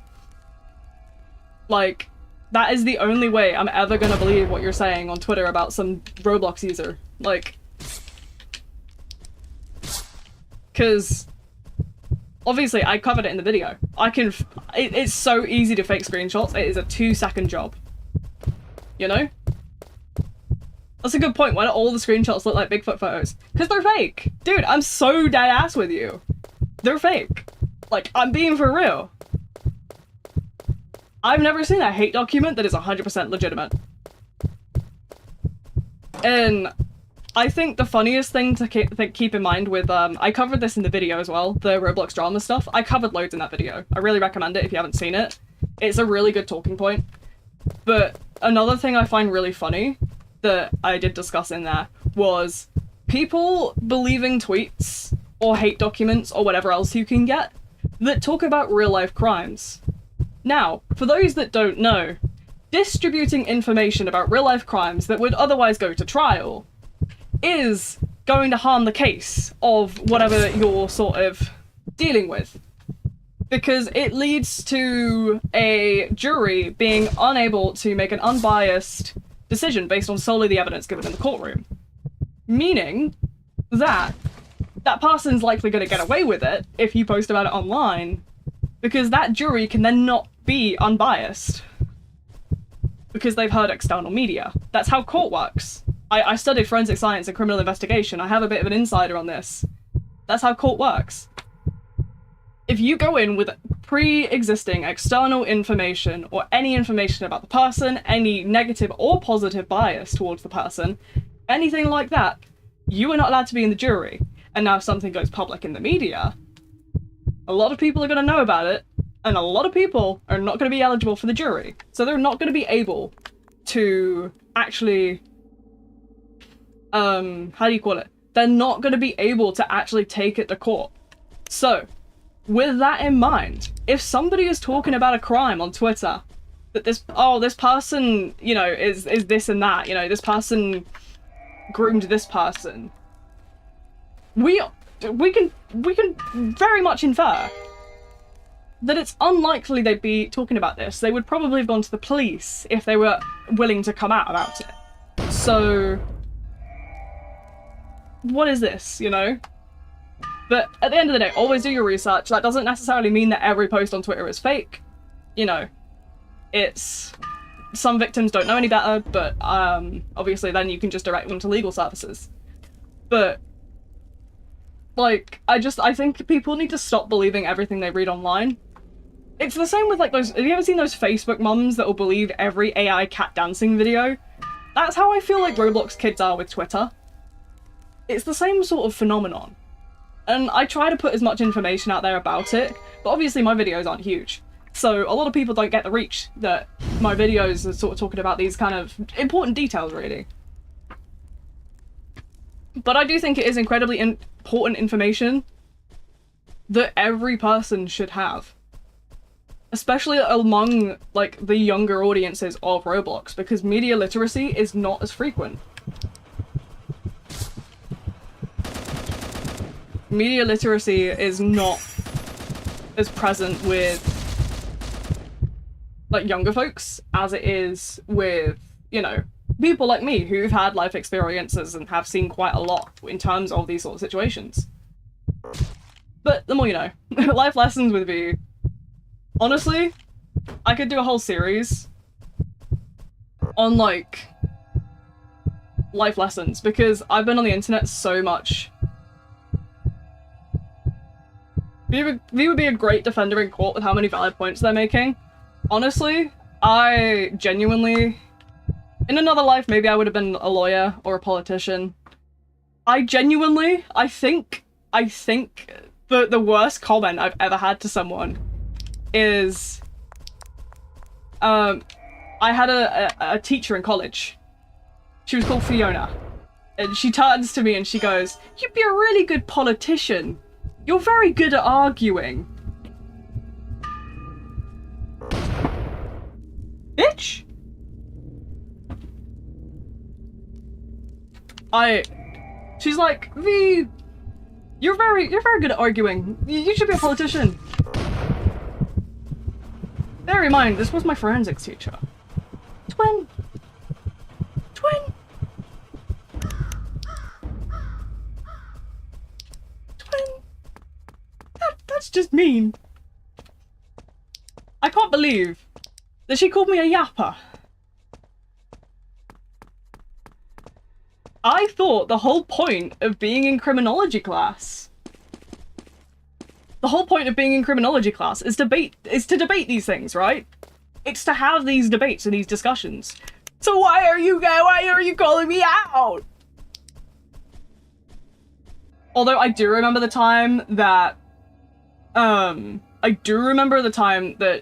Like, that is the only way I'm ever gonna believe what you're saying on Twitter about some Roblox user. Like, because obviously I covered it in the video. It's so easy to fake screenshots. It is a 2-second job. You know? That's a good point. Why do all the screenshots look like Bigfoot photos? Because they're fake. Dude, I'm so dead ass with you. They're fake. Like, I'm being for real. I've never seen a hate document that is 100% legitimate. And I think the funniest thing to keep in mind with, I covered this in the video as well, the Roblox drama stuff. I covered loads in that video. I really recommend it if you haven't seen it. It's a really good talking point. But another thing I find really funny that I did discuss in there was people believing tweets or hate documents or whatever else you can get that talk about real life crimes. Now, for those that don't know, distributing information about real life crimes that would otherwise go to trial is going to harm the case of whatever you're sort of dealing with. Because it leads to a jury being unable to make an unbiased decision based on solely the evidence given in the courtroom. Meaning that that person's likely going to get away with it if you post about it online, because that jury can then not be unbiased because they've heard external media. That's how court works. I studied forensic science and criminal investigation. I have a bit of an insider on this. That's how court works. If you go in with pre-existing external information or any information about the person, any negative or positive bias towards the person, anything like that, you are not allowed to be in the jury. And now if something goes public in the media, a lot of people are going to know about it, and a lot of people are not going to be eligible for the jury. So they're not going to be able to actually, how do you call it? They're not going to be able to actually take it to court. So, with that in mind, if somebody is talking about a crime on Twitter, that this person, you know, is this and that, you know, this person groomed this person. We can very much infer that it's unlikely they'd be talking about this. They would probably have gone to the police if they were willing to come out about it. So, what is this, you know? But at the end of the day, always do your research. That doesn't necessarily mean that every post on Twitter is fake. You know, it's... some victims don't know any better, but obviously then you can just direct them to legal services. But, like, I think people need to stop believing everything they read online. It's the same with, like, those... have you ever seen those Facebook mums that will believe every AI cat dancing video? That's how I feel like Roblox kids are with Twitter. It's the same sort of phenomenon. And I try to put as much information out there about it, but obviously my videos aren't huge. So a lot of people don't get the reach that my videos are sort of talking about these kind of important details, really. But I do think it is incredibly important information that every person should have. Especially among, like, the younger audiences of Roblox, because media literacy is not as frequent. Media literacy is not as present with, like, younger folks as it is with, you know, people like me who've had life experiences and have seen quite a lot in terms of these sort of situations. But the more you know. Life lessons with V. Honestly, I could do a whole series on, like, life lessons, because I've been on the internet so much. V would be a great defender in court with how many valid points they're making. Honestly, I genuinely... in another life, maybe I would have been a lawyer or a politician. I think the worst comment I've ever had to someone is... I had a teacher in college. She was called Fiona. And she turns to me and she goes, "You'd be a really good politician. You're very good at arguing." Bitch! She's like, "V, you're very good at arguing. You should be a politician." Bear in mind, this was my forensics teacher. Twin. That's just mean. I can't believe that she called me a yapper. I thought the whole point of being in criminology class... the whole point of being in criminology class is to debate these things, right? It's to have these debates and these discussions. So why are you calling me out? Although I do remember the time that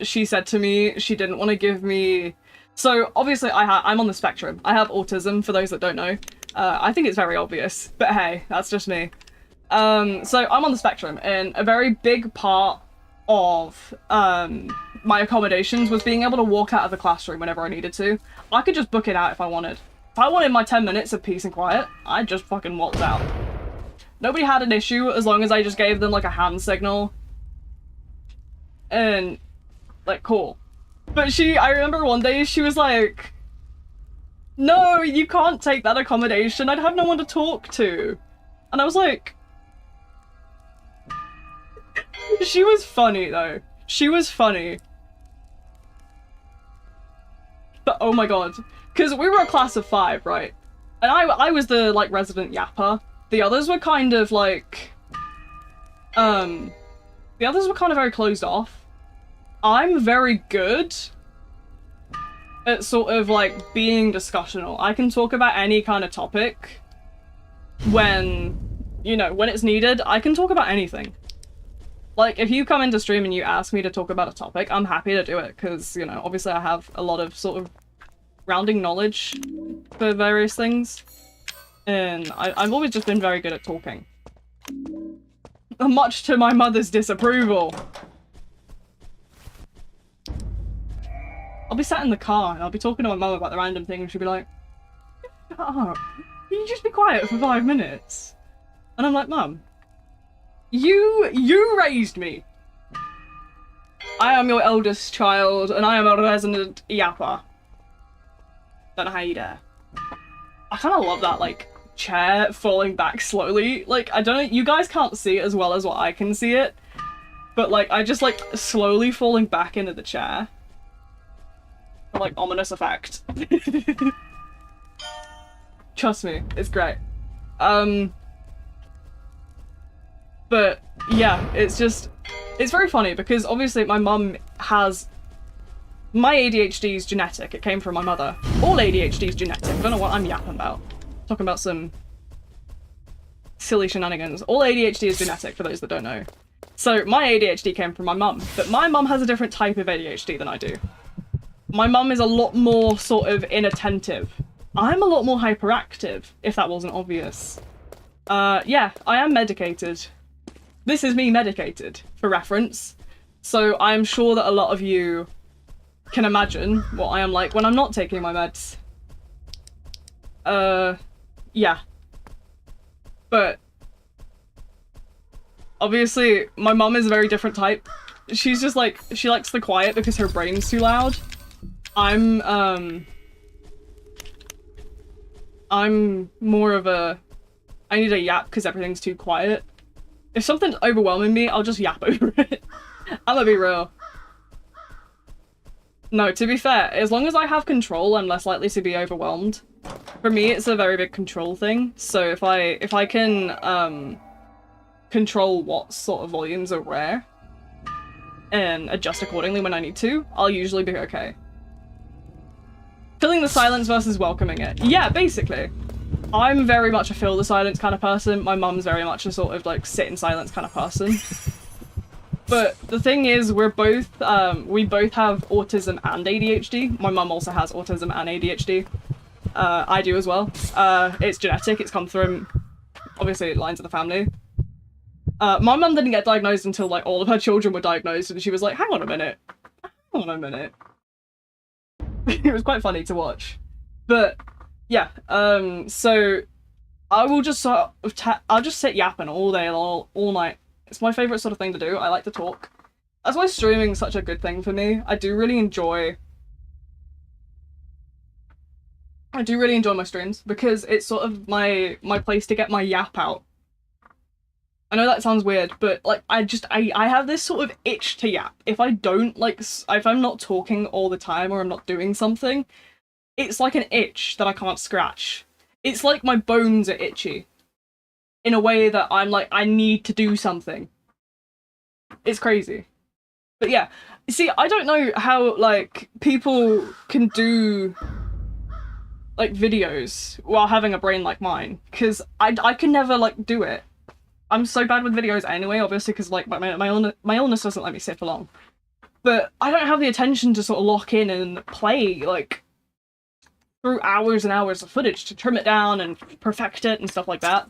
she said to me she didn't want to give me... So obviously I'm on the spectrum. I have autism, for those that don't know. I think it's very obvious, but hey, that's just me. So I'm on the spectrum, and a very big part of my accommodations was being able to walk out of the classroom whenever I needed to. I could just book it out if I wanted. If I wanted my 10 minutes of peace and quiet, I'd just fucking walked out. Nobody had an issue as long as I just gave them, like, a hand signal. And, like, cool. But I remember one day she was like, "No, you can't take that accommodation. I'd have no one to talk to." And I was like... She was funny, though. She was funny. But oh my god. Because we were a class of 5, right? And I was the, like, resident yapper. The others were kind of, like... the others were kind of very closed off. I'm very good at sort of, like, being discussional. I can talk about any kind of topic when, you know, when it's needed. I can talk about anything. Like, if you come into stream and you ask me to talk about a topic, I'm happy to do it, because, you know, obviously I have a lot of sort of rounding knowledge for various things. And I've always just been very good at talking. Much to my mother's disapproval. I'll be sat in the car and I'll be talking to my mum about the random thing and she'll be like, shut up. Can you just be quiet for 5 minutes? And I'm like, Mum, you raised me. I am your eldest child and I am a resident yapper. Don't know how you dare. I kind of love that, like, chair falling back slowly. Like, I don't know, you guys can't see it as well as what I can see it. But, like, I just, like, slowly falling back into the chair. For, like, ominous effect. Trust me, it's great. But, yeah, it's just... It's very funny because, obviously, my mum has... My ADHD is genetic. It came from my mother. All ADHD is genetic. I don't know what I'm yapping about. Talking about some silly shenanigans. All ADHD is genetic, for those that don't know. So, my ADHD came from my mum, but my mum has a different type of ADHD than I do. My mum is a lot more sort of inattentive. I'm a lot more hyperactive, if that wasn't obvious. Yeah, I am medicated. This is me medicated, for reference. So I'm sure that a lot of you can imagine what I am like when I'm not taking my meds. Yeah. But obviously, my mum is a very different type. She's just like, she likes the quiet because her brain's too loud. I'm more of a, I need a yap because everything's too quiet. If something's overwhelming me, I'll just yap over it. I'm gonna be real. No, to be fair, as long as I have control, I'm less likely to be overwhelmed. For me, it's a very big control thing. So if I can control what sort of volumes are where and adjust accordingly when I need to, I'll usually be okay. Filling the silence versus welcoming it. Yeah, basically. I'm very much a fill the silence kind of person. My mum's very much a sort of like sit in silence kind of person. But the thing is, we're both, we both have autism and ADHD. My mum also has autism and ADHD. I do as well. It's genetic, it's come through, obviously, lines of the family. My mum didn't get diagnosed until like all of her children were diagnosed, and she was like, hang on a minute. Hang on a minute. It was quite funny to watch. But, yeah, so I will just sort of I'll just sit yapping all day, all night. It's my favourite sort of thing to do. I like to talk. That's why streaming's such a good thing for me. I do really enjoy my streams because it's sort of my place to get my yap out. I know that sounds weird, but like I have this sort of itch to yap. If I don't like, if I'm not talking all the time or I'm not doing something, it's like an itch that I can't scratch. It's like my bones are itchy. In a way that I'm like, I need to do something. It's crazy. But yeah, see, I don't know how, like, people can do, like, videos while having a brain like mine. Because I can never, like, do it. I'm so bad with videos anyway, obviously, because, like, my illness doesn't let me sit for long. But I don't have the attention to sort of lock in and play, like, through hours and hours of footage to trim it down and perfect it and stuff like that.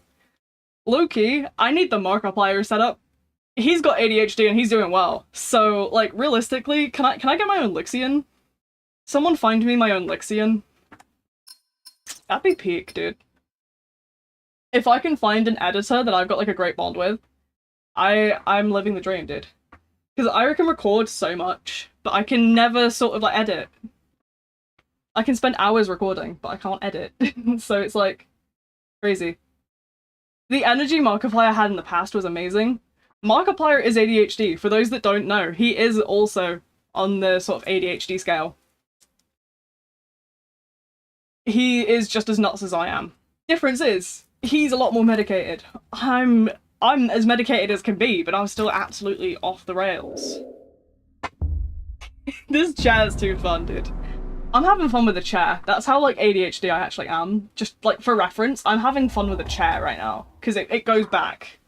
Low-key, I need the Markiplier set up. He's got ADHD and he's doing well. So, like, realistically, can I get my own Lixian? Someone find me my own Lixian. That'd be peak, dude. If I can find an editor that I've got, like, a great bond with, I'm living the dream, dude. Because I can record so much, but I can never sort of, like, edit. I can spend hours recording, but I can't edit. So it's, like, crazy. The energy Markiplier had in the past was amazing. Markiplier is ADHD. For those that don't know, he is also on the sort of ADHD scale. He is just as nuts as I am. Difference is, he's a lot more medicated. I'm as medicated as can be, but I'm still absolutely off the rails. This chair's too fun, dude. I'm having fun with the chair. That's how, like, ADHD I actually am. Just, like, for reference, I'm having fun with a chair right now. Because it goes back.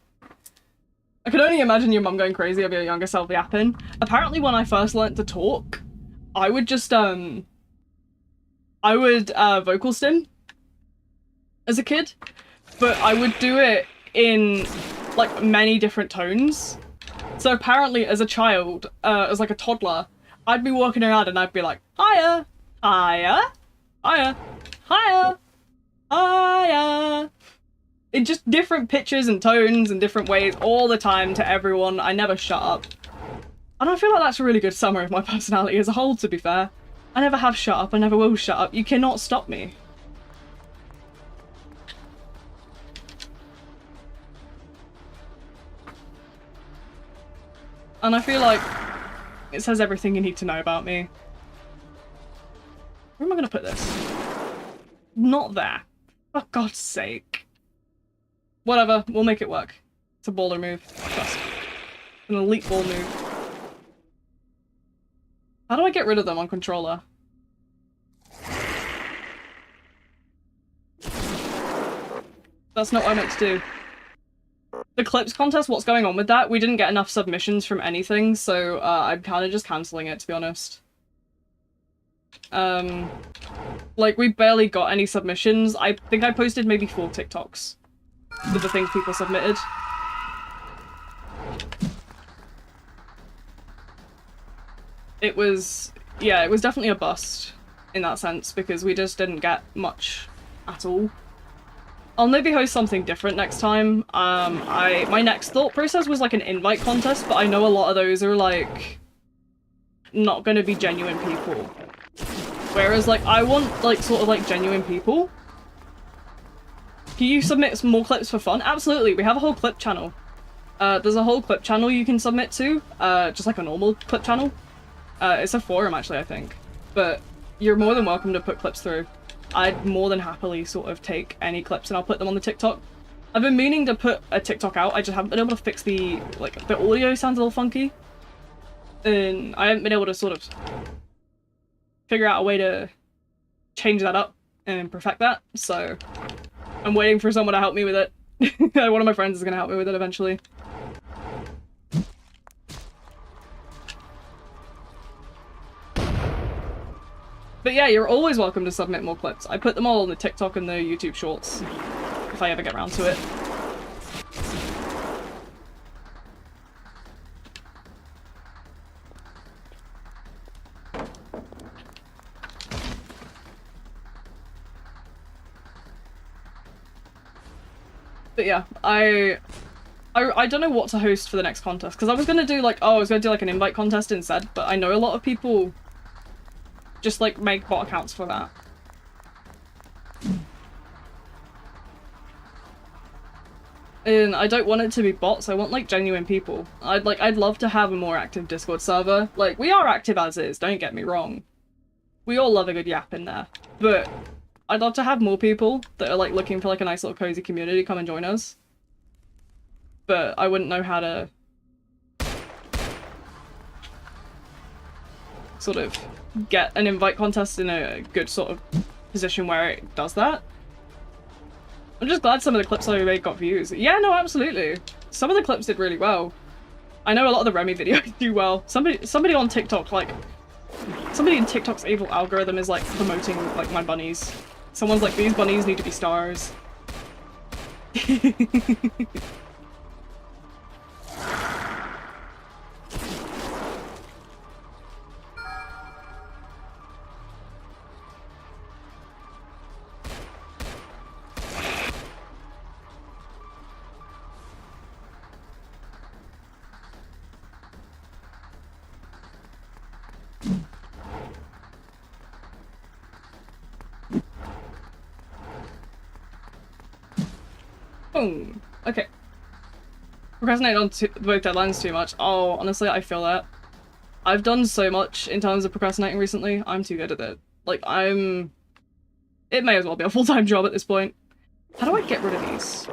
I could only imagine your mum going crazy over your younger self yapping. Apparently, when I first learnt to talk, I would just, vocal stim as a kid. But I would do it in, like, many different tones. So apparently, as a child, as, like, a toddler, I'd be walking around and I'd be like, hiya, hiya, hiya, hiya, hiya. In just different pitches and tones and different ways all the time to everyone. I never shut up. And I feel like that's a really good summary of my personality as a whole, to be fair. I never have shut up, I never will shut up. You cannot stop me. And I feel like it says everything you need to know about me. Where am I gonna put this? Not there. For God's sake. Whatever, we'll make it work. It's a baller move. Trust. An elite ball move. How do I get rid of them on controller? That's not what I meant to do. The clips contest, what's going on with that? We didn't get enough submissions from anything, so I'm kind of just cancelling it, to be honest. Like, we barely got any submissions. I think I posted maybe 4 TikToks with the things people submitted. It was, yeah, it was definitely a bust in that sense, because we just didn't get much at all. I'll maybe host something different next time. My next thought process was like an invite contest, but I know a lot of those are like not gonna be genuine people. Whereas like I want like sort of like genuine people. Can you submit some more clips for fun? Absolutely, we have a whole clip channel. There's a whole clip channel you can submit to, just like a normal clip channel. It's a forum actually, I think. But you're more than welcome to put clips through. I'd more than happily sort of take any clips and I'll put them on the TikTok. I've been meaning to put a TikTok out, I just haven't been able to fix the, like, the audio sounds a little funky. And I haven't been able to sort of figure out a way to change that up and perfect that, so I'm waiting for someone to help me with it. One of my friends is gonna help me with it eventually. But yeah, you're always welcome to submit more clips. I put them all on the TikTok and the YouTube shorts, if I ever get around to it. But yeah, I don't know what to host for the next contest, because I was gonna do like, oh, I was gonna do like an invite contest instead, but I know a lot of people just like make bot accounts for that. And I don't want it to be bots, I want like genuine people. I'd love to have a more active Discord server. Like, we are active as is, don't get me wrong. We all love a good yap in there. But I'd love to have more people that are like looking for like a nice little cozy community come and join us. But I wouldn't know how to sort of get an invite contest in a good sort of position where it does that. I'm just glad some of the clips I made got views. Yeah, no, absolutely. Some of the clips did really well. I know a lot of the Remy videos do well. Somebody on TikTok, like, somebody in TikTok's evil algorithm is like promoting like my bunnies. Someone's like, these bunnies need to be stars. Boom. Okay. Procrastinate on both deadlines too much. Oh, honestly, I feel that. I've done so much in terms of procrastinating recently. I'm too good at it. Like, it may as well be a full-time job at this point. How do I get rid of these?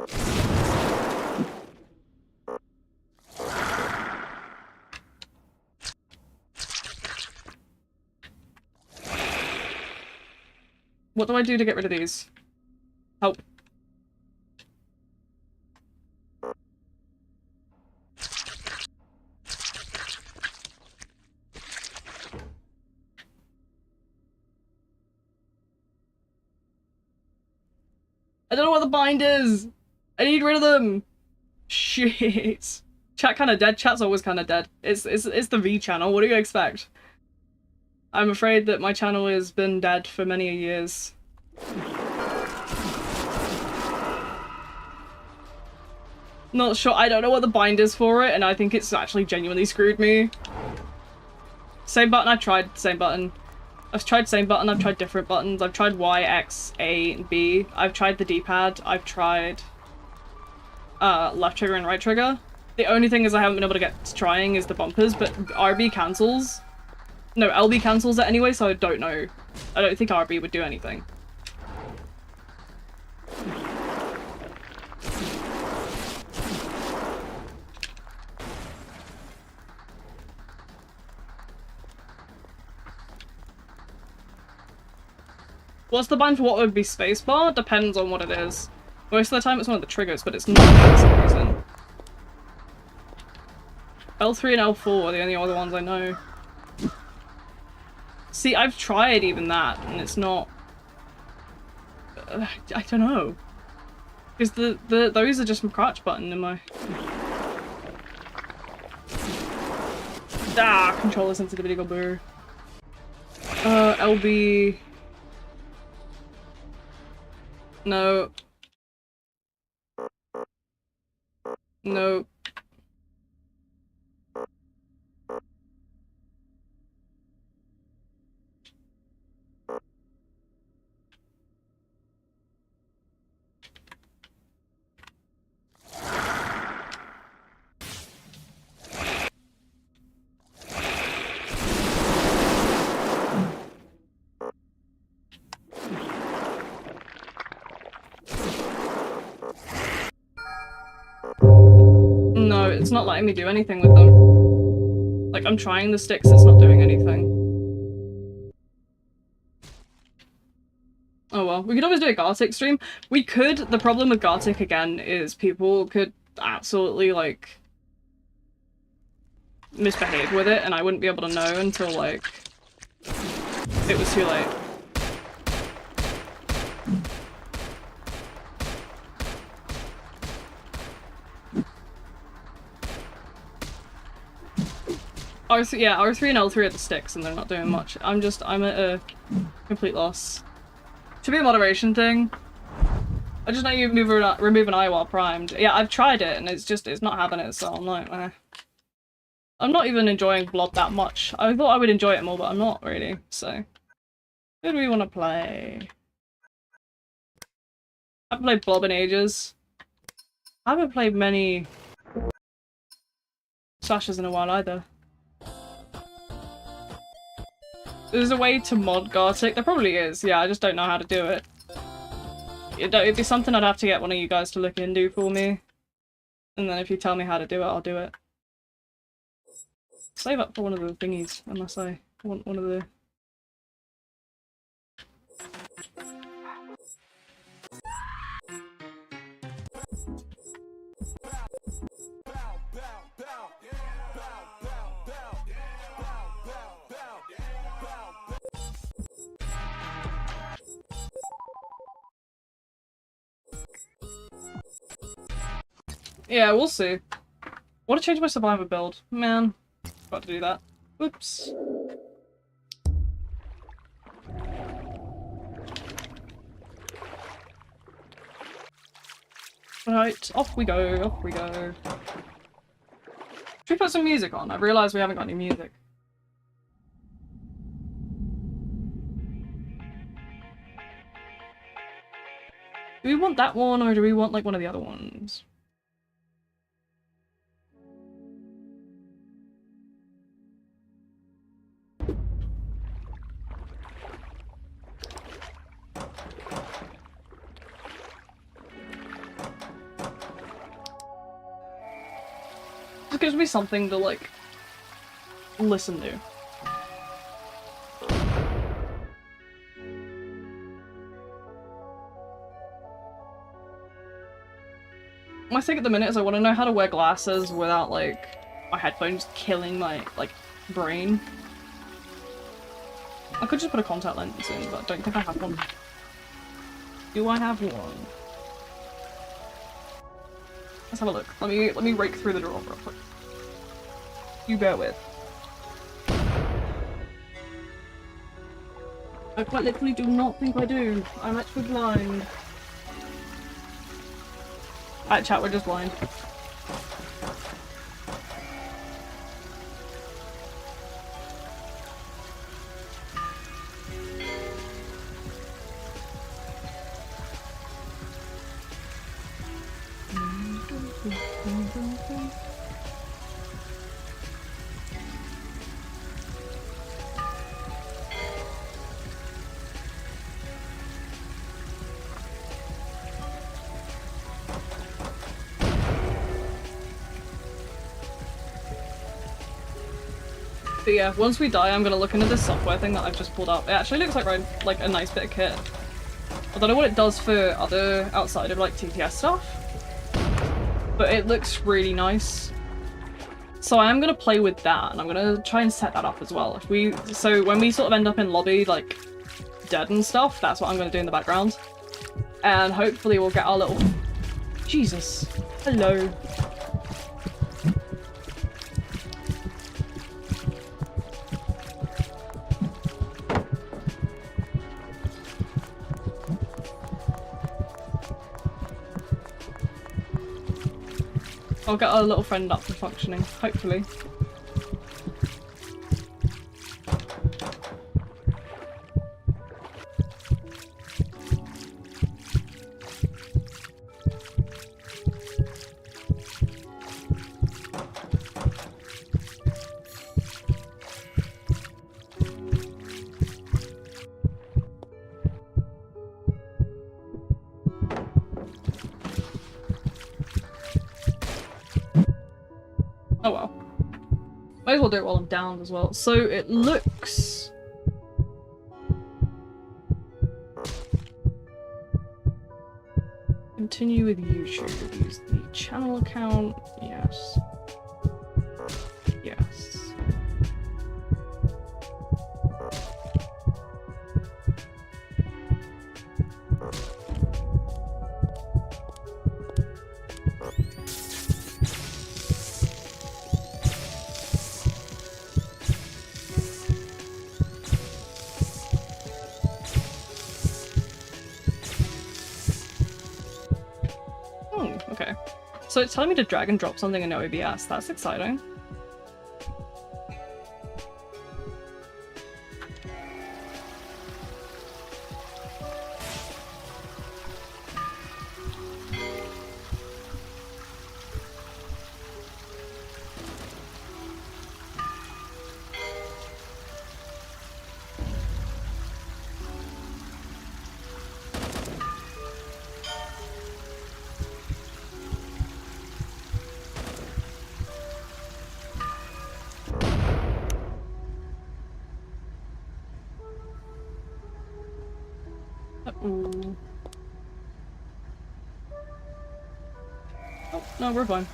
What do I do to get rid of these? Help. I don't know what the bind is! I need rid of them! Shit. Chat kinda dead? Chat's always kinda dead. It's the V channel, what do you expect? I'm afraid that my channel has been dead for many years. Not sure, I don't know what the bind is for it, and I think it's actually genuinely screwed me. Same button, I've tried same button. I've tried same button, I've tried different buttons. I've tried Y, X, A, and B. I've tried the D-pad. I've tried left trigger and right trigger. The only thing is I haven't been able to get to trying is the bumpers, but RB cancels. No, LB cancels it anyway, so I don't know. I don't think RB would do anything. What's the bind for what would be spacebar? Depends on what it is. Most of the time it's one of the triggers, but it's not for some reason. L3 and L4 are the only other ones I know. See, I've tried even that, and it's not... I don't know. Because those are just my crouch button in my... Ah, controller sensitivity go boo. LB... No. No. No, it's not letting me do anything with them. Like, I'm trying the sticks, it's not doing anything. Oh well, we could always do a Gartic stream. We could. The problem with Gartic, again, is people could absolutely, like, misbehave with it, and I wouldn't be able to know until, like, it was too late. Yeah, R3 and L3 are the sticks, and they're not doing much. I'm at a complete loss. Should be a moderation thing. I just know you remove an eye while primed. Yeah, I've tried it, and it's not having it, so I'm like, eh. I'm not even enjoying Blob that much. I thought I would enjoy it more, but I'm not really, so. Who do we want to play? I haven't played Blob in ages. I haven't played many Slashers in a while either. There's a way to mod Gartic. There probably is, yeah, I just don't know how to do it. It'd be something I'd have to get one of you guys to look into for me. And then if you tell me how to do it, I'll do it. Save up for one of the thingies, unless I want one of the... Yeah, we'll see. I want to change my survivor build. Man, got to do that. Oops. Right, off we go, off we go. Should we put some music on? I've realised we haven't got any music. Do we want that one, or do we want, like, one of the other ones? It gives me something to, like, listen to. My thing at the minute is I want to know how to wear glasses without, like, my headphones killing my, like, brain. I could just put a contact lens in, but I don't think I have one. Do I have one? Let's have a look. Let me rake through the drawer real quick. You bear with. I quite literally do not think I do. I'm actually blind. Alright, chat, we're just blind. But yeah, once we die, I'm gonna look into this software thing that I've just pulled up. It actually looks like a nice bit of kit. I don't know what it does for other outside of like TTS stuff, but it looks really nice. So I am gonna play with that, and I'm gonna try and set that up as well. So when we sort of end up in lobby like dead and stuff, that's what I'm gonna do in the background, and hopefully we'll get our little. Jesus, hello. I'll get our little friend up to functioning, hopefully. Oh well. Might as well do it while I'm down as well. So it looks... Continue with YouTube. Use the channel account. Yes. Yes. Okay. So it's telling me to drag and drop something in OBS. That's exciting. Uh-oh. Oh, no, we're fine.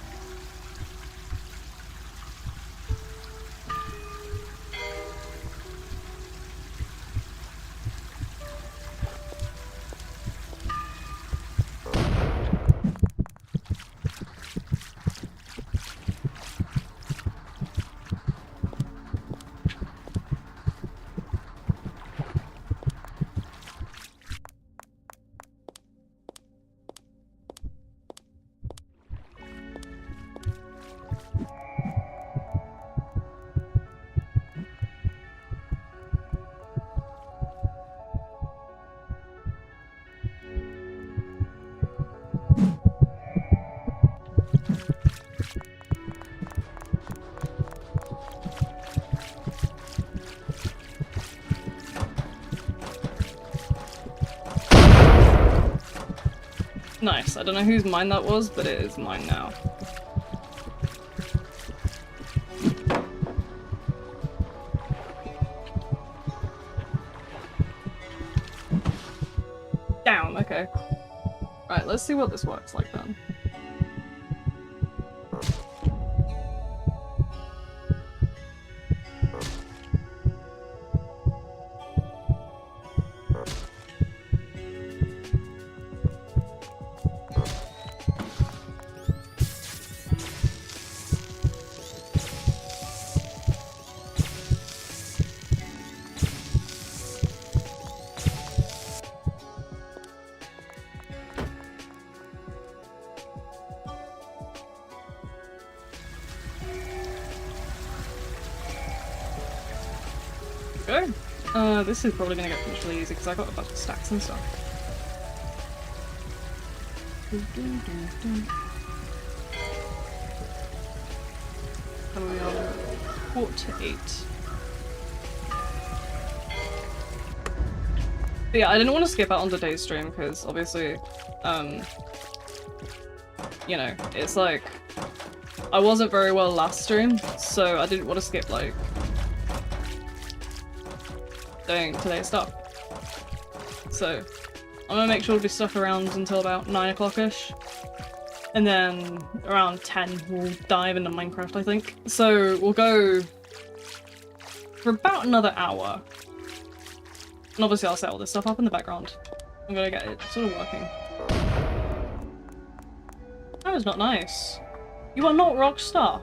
Nice. I don't know whose mine that was, but it is mine now. Down, okay. Right, let's see what this works like then. go. This is probably gonna get finished really easy because I got a bunch of stacks and stuff. And we are 4:08. But yeah, I didn't want to skip out on today's stream because obviously, you know, it's like I wasn't very well last stream, so I didn't want to skip like doing today's stuff. So I'm gonna make sure we stuck around until about 9 o'clock-ish. And then around 10 we'll dive into Minecraft, I think. So we'll go for about another hour. And obviously I'll set all this stuff up in the background. I'm gonna get it sort of working. That was not nice. You are not Rockstar.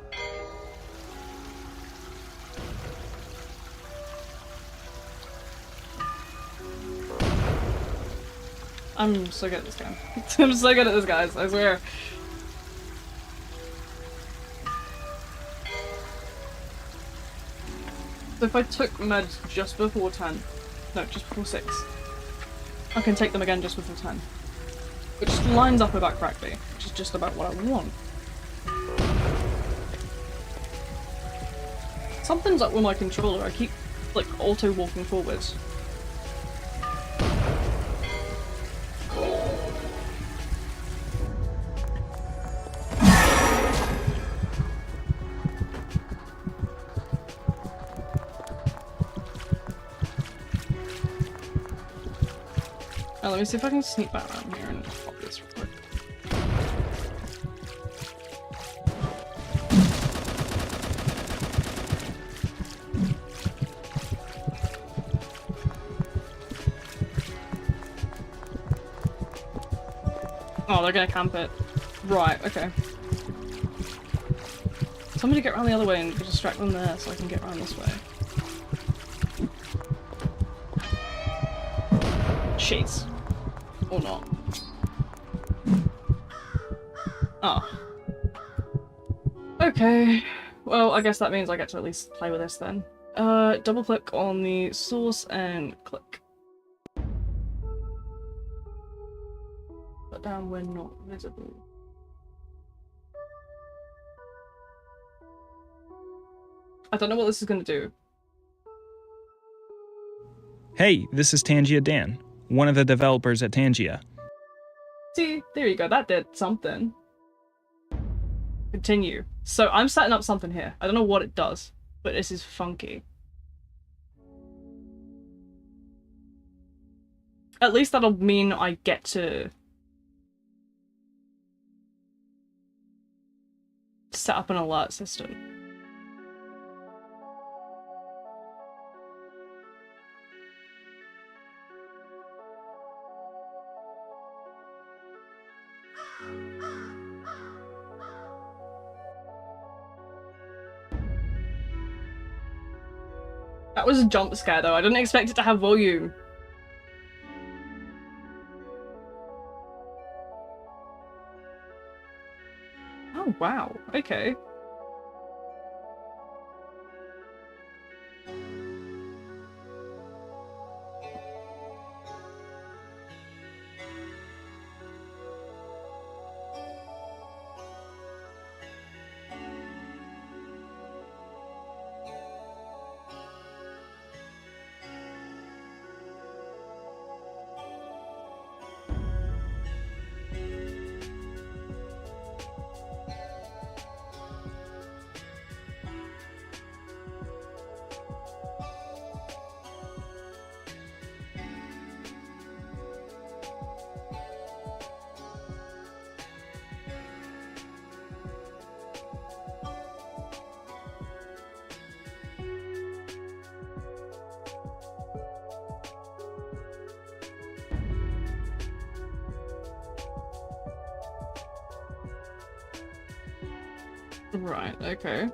I'm so good at this game. I'm so good at this, guys, I swear. So if I took meds just before 10, no, just before 6, I can take them again just before 10. Which lines up about correctly, which is just about what I want. Something's up with my controller, I keep, like, auto-walking forwards. Now let me see if I can sneak back around here and pop this real quick. Oh, they're gonna camp it. Right, okay. Somebody get around the other way and distract them there so I can get around this way. Jeez. Or not. Oh. Okay. Well, I guess that means I get to at least play with this then. Double click on the source and click. Put down when not visible. I don't know what this is gonna do. Hey, this is Tangia Dan, one of the developers at Tangia. See, there you go, that did something. Continue. So I'm setting up something here. I don't know what it does, but this is funky. At least that'll mean I get to set up an alert system. That was a jump scare though, I didn't expect it to have volume. Oh wow, okay. Right, okay.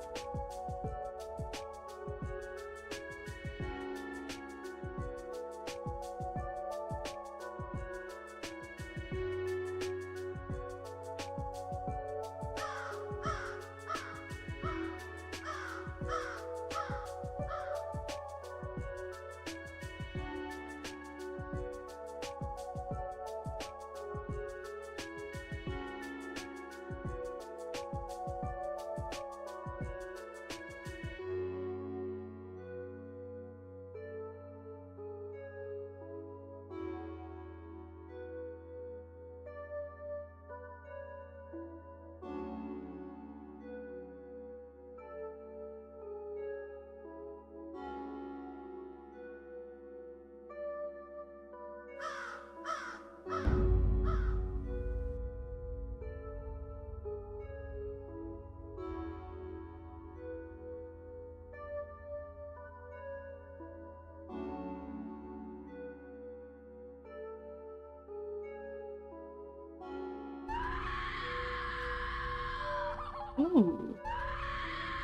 Ooh.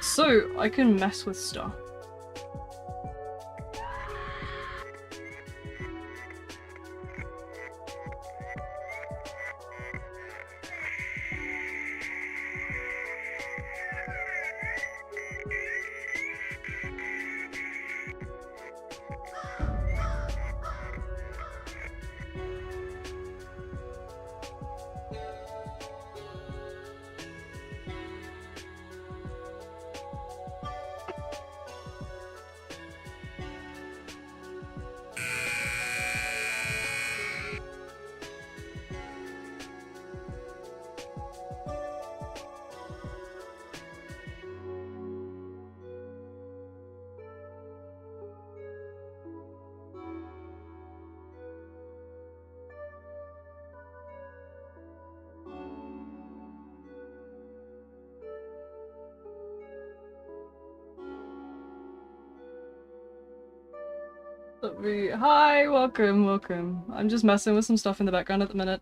So, I can mess with stuff. Hi, welcome, welcome. I'm just messing with some stuff in the background at the minute.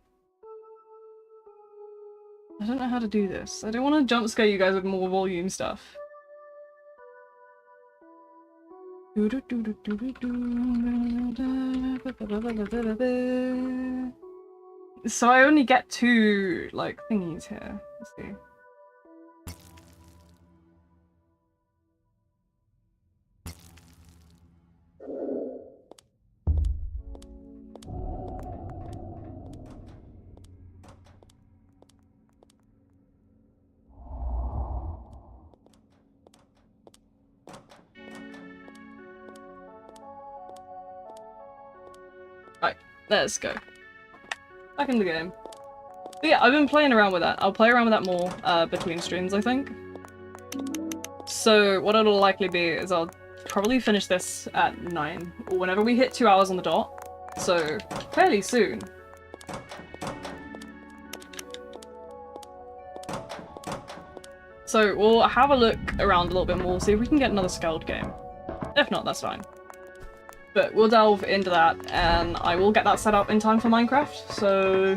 I don't know how to do this. I don't want to jump scare you guys with more volume stuff. So I only get 2, like, thingies here. Let's see. Right, let's go. Back in the game. But yeah, I've been playing around with that. I'll play around with that more between streams, I think. So what it'll likely be is I'll probably finish this at 9, or whenever we hit 2 hours on the dot. So, fairly soon. So we'll have a look around a little bit more, see if we can get another scaled game. If not, that's fine. But we'll delve into that, and I will get that set up in time for Minecraft, so...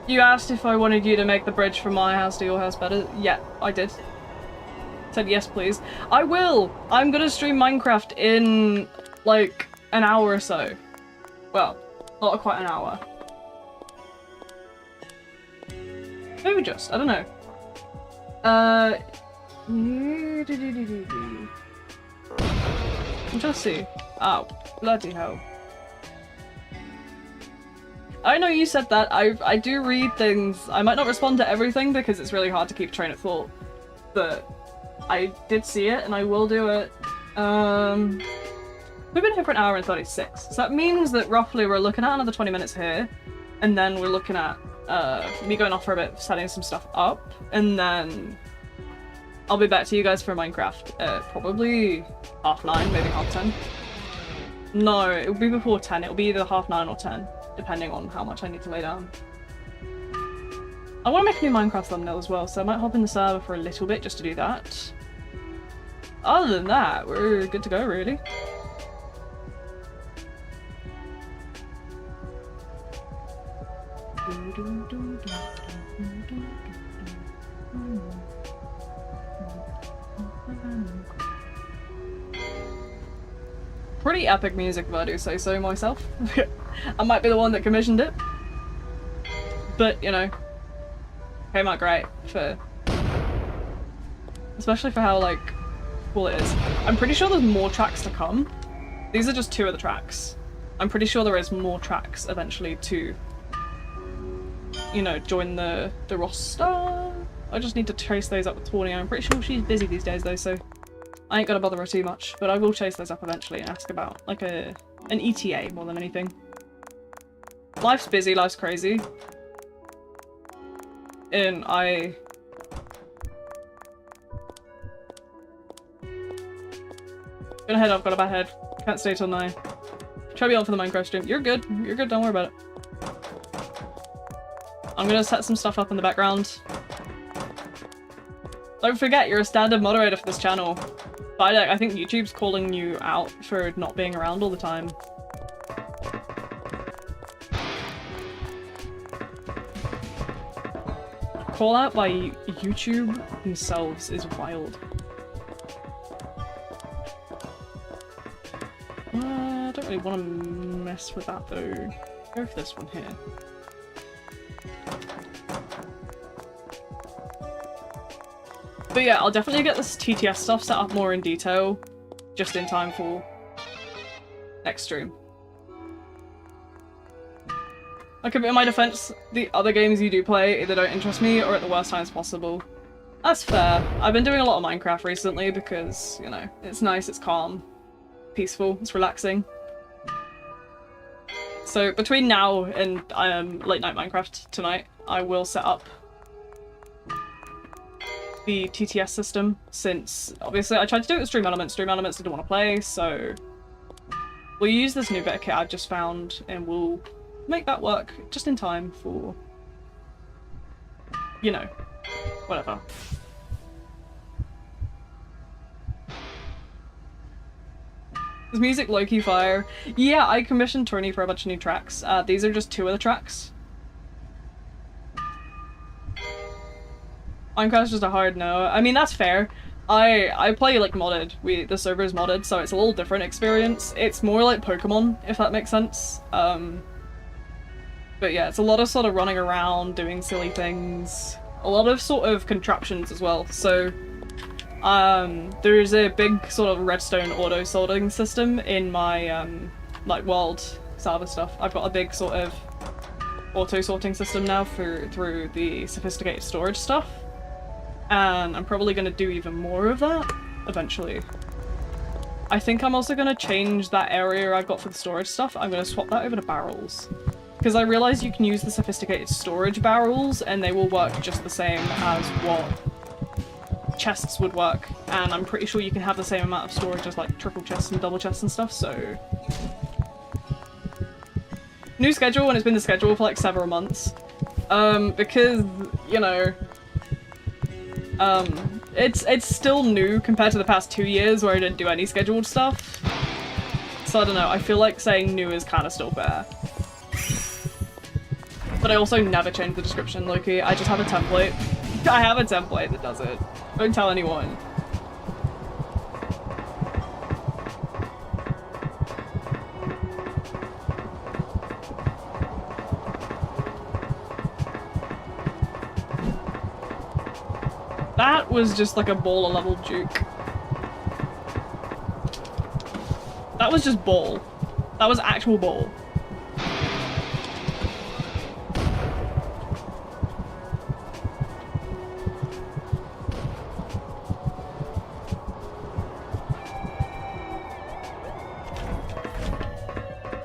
You asked if I wanted you to make the bridge from my house to your house better. Yeah, I did. Said yes, please. I will! I'm gonna stream Minecraft in, like, an hour or so. Well, not quite an hour. Maybe just, I don't know. Just see. Oh, bloody hell. I know you said that. I do read things. I might not respond to everything because it's really hard to keep train of thought. But I did see it and I will do it. We've been here for an hour and 36. So that means that roughly we're looking at another 20 minutes here. And then we're looking at me going off for a bit, setting some stuff up. And then I'll be back to you guys for Minecraft at probably 9:30, maybe 10:30. No, it'll be before 10. It'll be either 9:30 or 10, depending on how much I need to lay down. I want to make a new Minecraft thumbnail as well, so I might hop in the server for a little bit just to do that. Other than that, we're good to go, really. Pretty epic music if I do say so myself. I might be the one that commissioned it. But, you know, came out great for... Especially for how, like, cool it is. I'm pretty sure there's more tracks to come. These are just 2 of the tracks. I'm pretty sure there is more tracks eventually to, you know, join the roster. I just need to chase those up with Tawny. I'm pretty sure she's busy these days though, so I ain't gonna bother her too much, but I will chase those up eventually and ask about, like, an ETA more than anything. Life's busy, life's crazy. And Gonna head off, got a bad head. Can't stay till 9. Try to be on for the Minecraft stream. You're good, don't worry about it. I'm gonna set some stuff up in the background. Don't forget, you're a standard moderator for this channel. But I think YouTube's calling you out for not being around all the time. call out by YouTube themselves is wild. I don't really want to mess with that though. Go for this one here. But yeah, I'll definitely get this TTS stuff set up more in detail, just in time for next stream. Like, in my defense, the other games you do play either don't interest me or at the worst times possible. That's fair. I've been doing a lot of Minecraft recently because, you know, it's nice, it's calm, peaceful, it's relaxing. So between now and late night Minecraft tonight, I will set up the TTS system, since obviously I tried to do it with Stream Elements didn't want to play, so we'll use this new bit of kit I've just found and we'll make that work just in time for, you know, whatever. Is music low-key fire? Yeah, I commissioned Tony for a bunch of new tracks. These are just 2 of the tracks. Minecraft's just a hard no. I mean, that's fair. I play like modded. The server is modded, so it's a little different experience. It's more like Pokemon, if that makes sense. But yeah, it's a lot of sort of running around, doing silly things. A lot of sort of contraptions as well. So there's a big sort of redstone auto sorting system in my like world server stuff. I've got a big sort of auto sorting system now through the sophisticated storage stuff. And I'm probably going to do even more of that eventually. I think I'm also going to change that area I've got for the storage stuff. I'm going to swap that over to barrels. Because I realize you can use the sophisticated storage barrels and they will work just the same as what chests would work. And I'm pretty sure you can have the same amount of storage as like triple chests and double chests and stuff, so... New schedule, and it's been the schedule for like several months. Because, you know... it's still new compared to the past 2 years where I didn't do any scheduled stuff. So I don't know, I feel like saying new is kind of still fair. But I also never change the description, Loki. I just have a template. I have a template that does it. Don't tell anyone. That was just like a baller level juke. That was just ball. That was actual ball.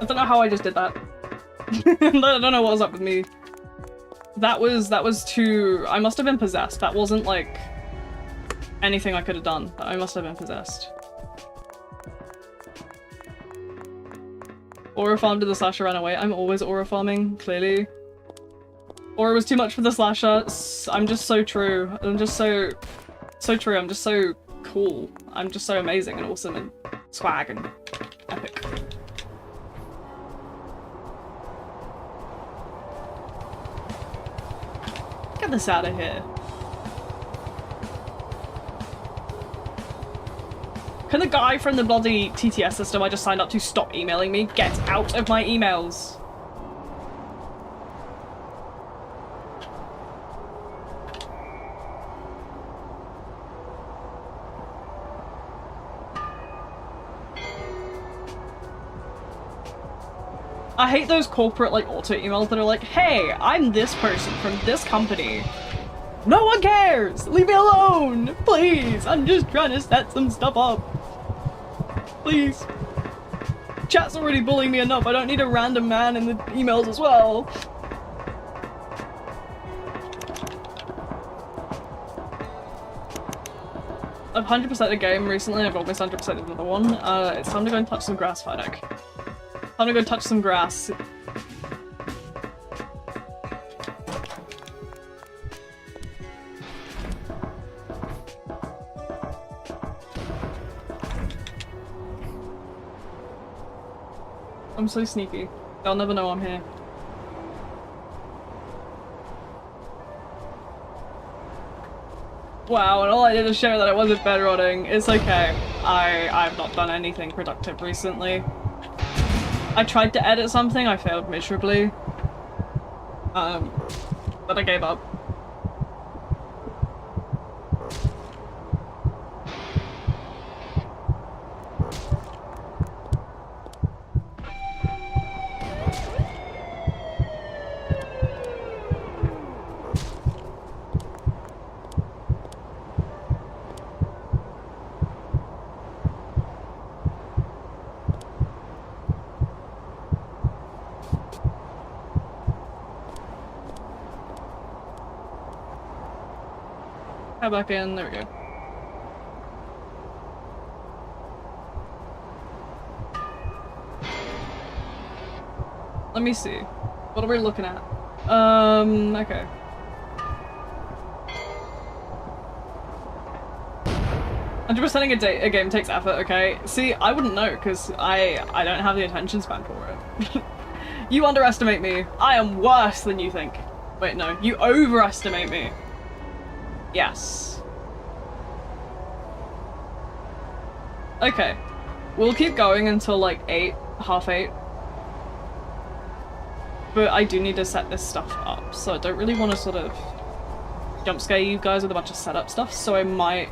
I don't know how I just did that. I don't know what was up with me. That was too... I must have been possessed. That wasn't like anything I could have done. I must have been possessed. Aura farm to the slasher ran away. I'm always aura farming, clearly. Aura was too much for the slasher. I'm just so true. I'm just so true. I'm just so cool. I'm just so amazing and awesome and swag and epic. Get this out of here. Can the guy from the bloody TTS system I just signed up to stop emailing me? Get out of my emails. I hate those corporate like auto emails that are like, hey, I'm this person from this company. No one cares! Leave me alone! Please! I'm just trying to set some stuff up. Please. Chat's already bullying me enough. I don't need a random man in the emails as well. I've 100%ed a game recently. I've almost 100%ed another one. It's time to go and touch some grass, Fidek. Time to go touch some grass. I'm so sneaky. They'll never know I'm here. Wow, and all I did is show that I wasn't bedrotting. It's okay. I've not done anything productive recently. I tried to edit something, I failed miserably. But I gave up. Go back in, there we go. Let me see. What are we looking at? Okay. A game takes effort, okay? See, I wouldn't know, because I don't have the attention span for it. You underestimate me. I am worse than you think. Wait, no. You overestimate me. Yes. Okay. We'll keep going until like 8, half 8. But I do need to set this stuff up, so I don't really want to sort of jump scare you guys with a bunch of setup stuff, so I might,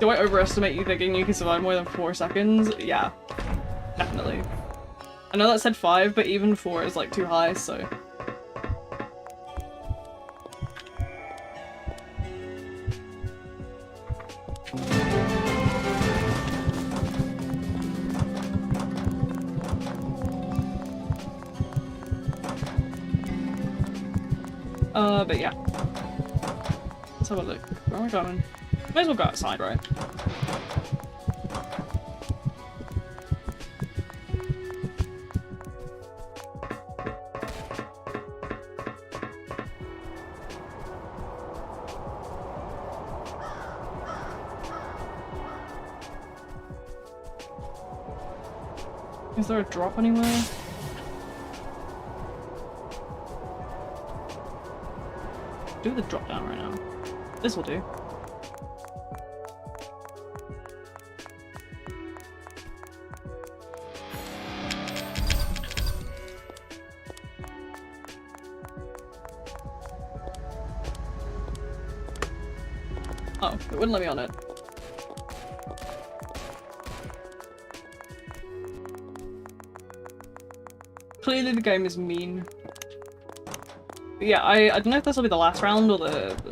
do I overestimate you thinking you can survive more than 4 seconds? Yeah. Definitely. I know that said 5, but even 4 is like too high, so... But yeah. Let's have a look. Where am I going? May as well go outside, right? Is there a drop anywhere? Do the drop down right now. This will do. Oh, it wouldn't let me on it. Clearly the game is mean. But yeah, I don't know if this will be the last round or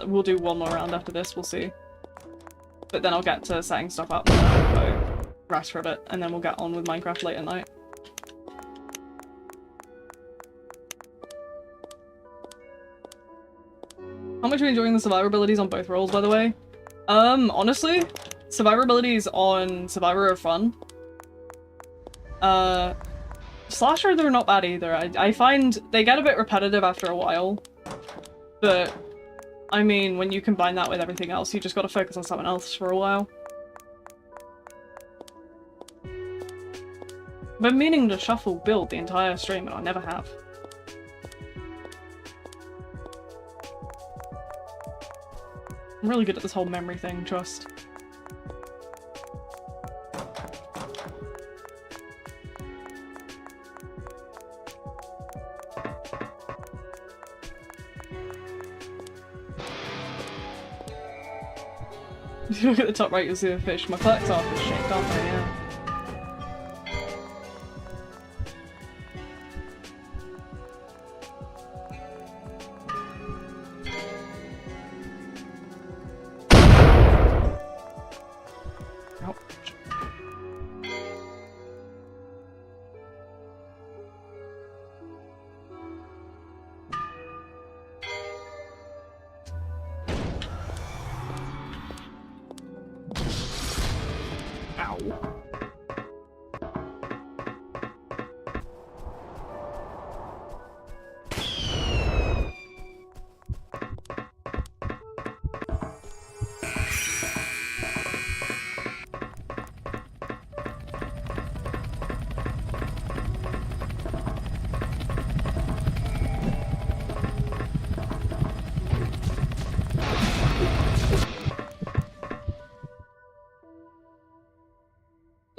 we'll do one more round after this, we'll see. But then I'll get to setting stuff up and then I'll go rest for a bit, and then we'll get on with Minecraft late at night. How much are you enjoying the survivor abilities on both roles, by the way? Honestly, survivor abilities on Survivor are fun. Slasher, they're not bad either. I find they get a bit repetitive after a while. But, I mean, when you combine that with everything else, you just gotta focus on something else for a while. I've been meaning to shuffle build the entire stream, and I never have. I'm really good at this whole memory thing, trust. If you look at the top right, you'll see the fish. My perks are fish shaped, aren't they? Yeah.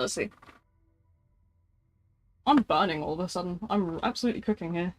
Let's see. I'm burning all of a sudden. I'm absolutely cooking here.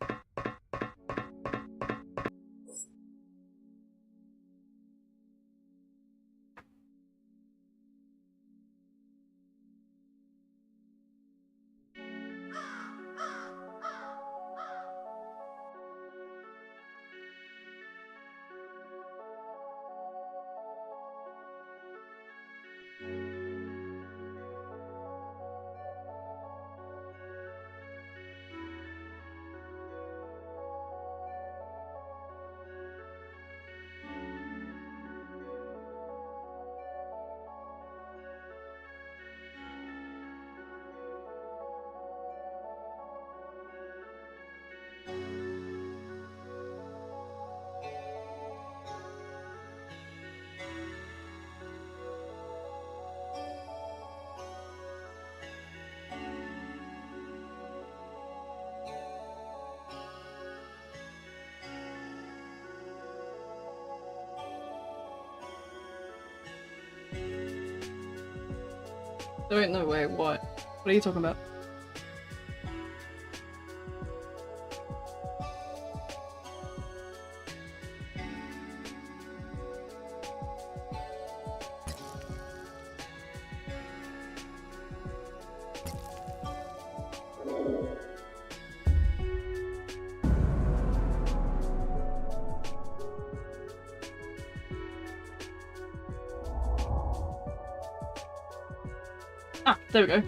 Wait, no, wait, what? What are you talking about? Ah, there we go.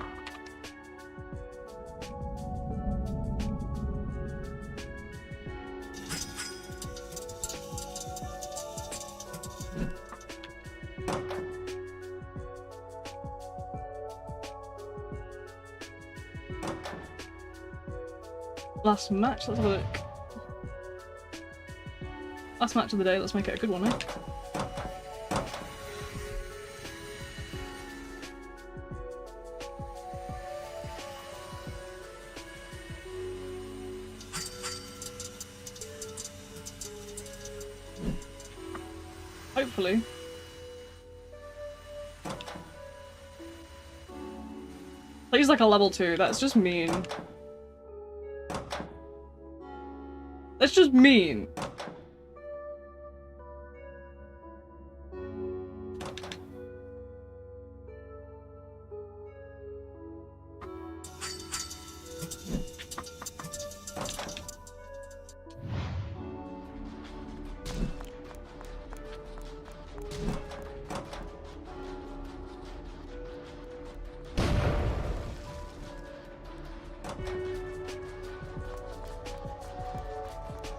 Last match, let's have a look. Last match of the day, let's make it a good one, eh? Hopefully. He's like a level 2, that's just mean. That's just mean.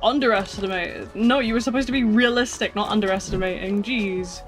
Underestimated. No, you were supposed to be realistic, not underestimating. Jeez.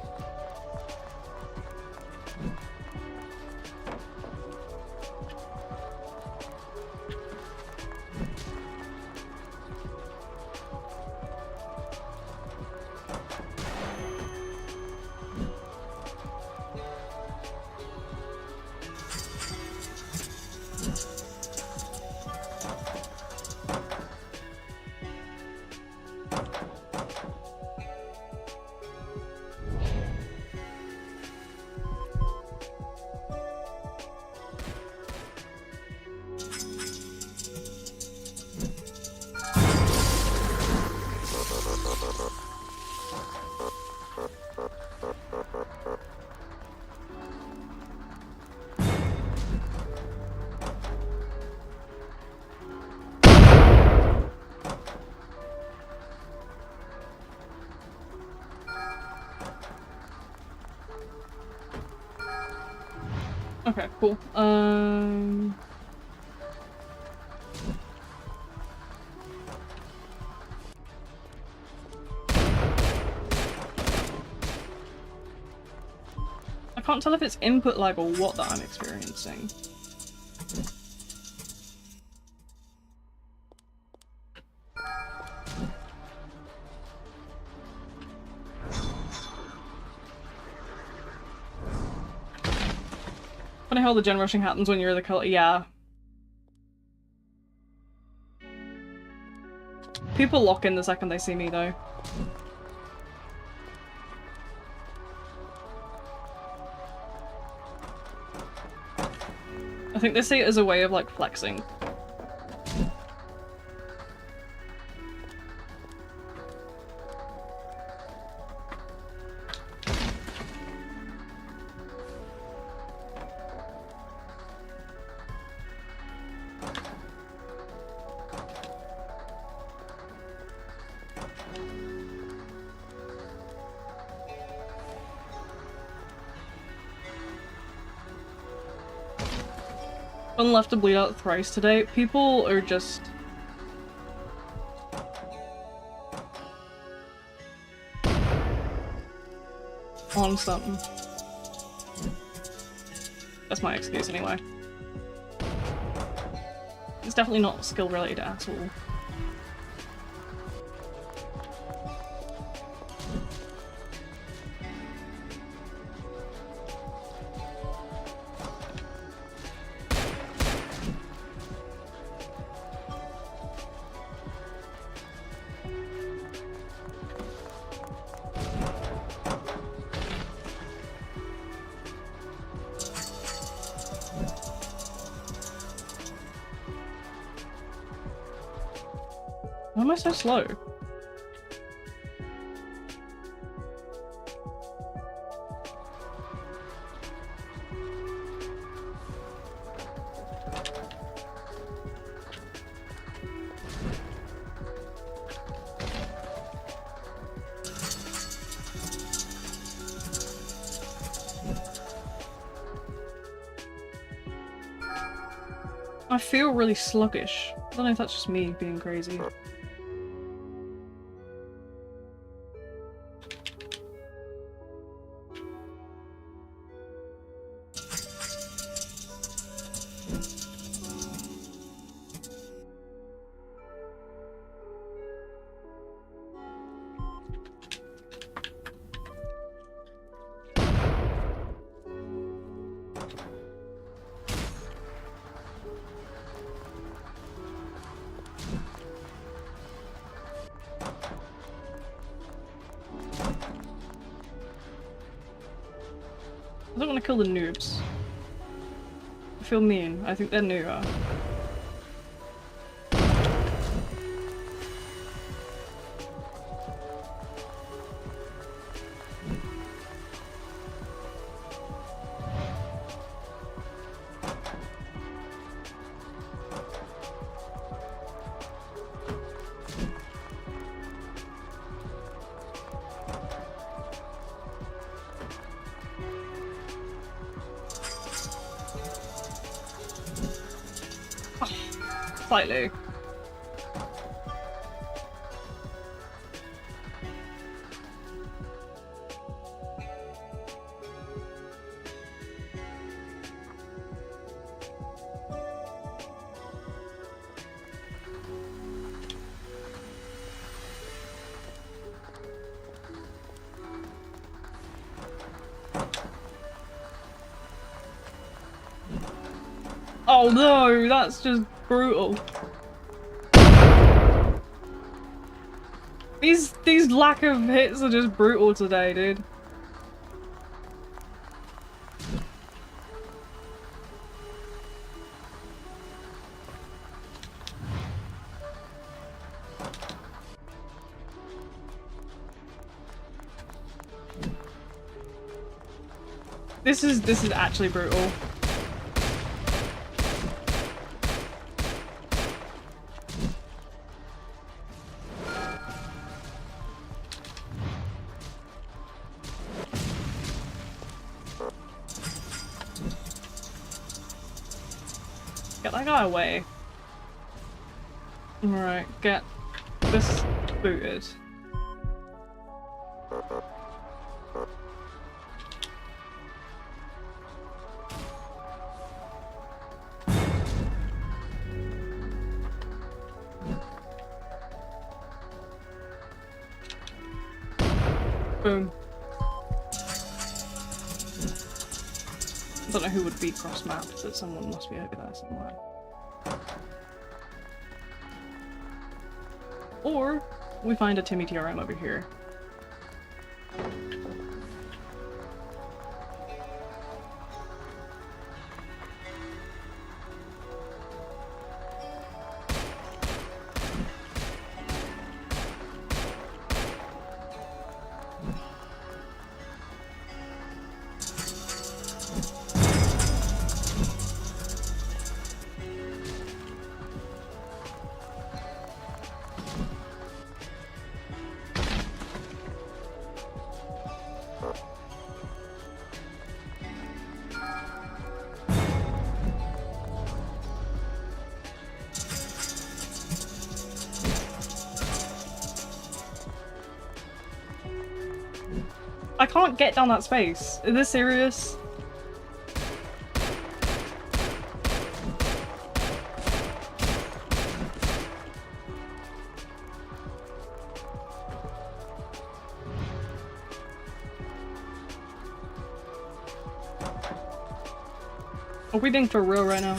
Okay, cool. I can't tell if it's input lag or what that I'm experiencing. Funny how the gen rushing happens when you're the color. Yeah. People lock in the second they see me though. I think they see it as a way of like flexing. One left to bleed out thrice today. People are just... on something. That's my excuse anyway. It's definitely not skill related at all. Why am I so slow? I feel really sluggish. I don't know if that's just me being crazy. I don't want to kill the noobs. I feel mean. I think they're newer. Slightly. Oh no, that's just brutal. These lack of hits are just brutal today, dude. This is actually brutal. Get that guy away. Alright, get this booted. Boom. I don't know who would be cross-mapped, but someone must be over there somewhere. Or we find a Timmy TRM over here. I can't get down that space. Is this serious? Are we being for real right now?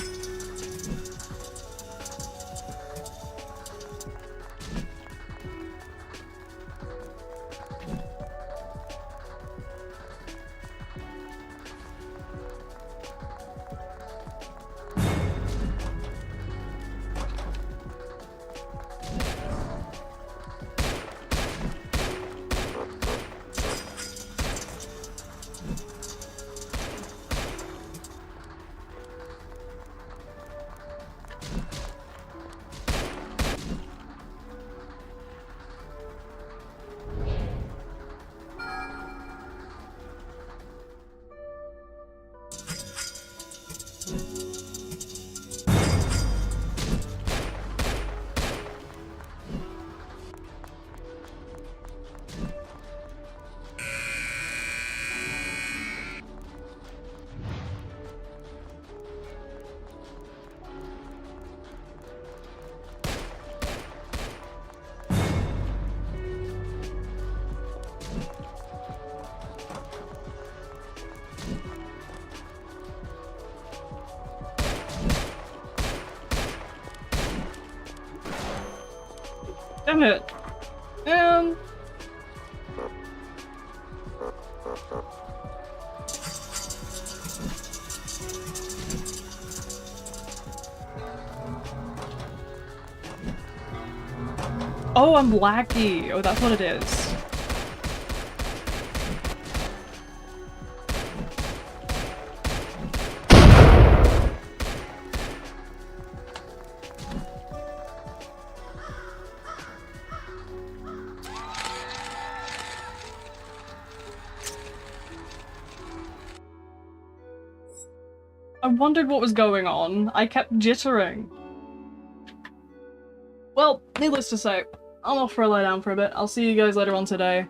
Damn it. Oh, I'm laggy. Oh, that's what it is. I wondered what was going on. I kept jittering. Well, needless to say, I'm off for a lie down for a bit. I'll see you guys later on today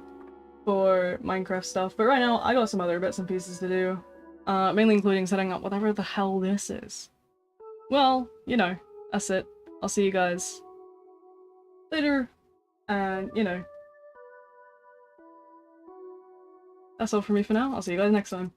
for Minecraft stuff, but right now I got some other bits and pieces to do. Mainly including setting up whatever the hell this is. Well, you know, that's it. I'll see you guys later, and you know, that's all for me for now. I'll see you guys next time.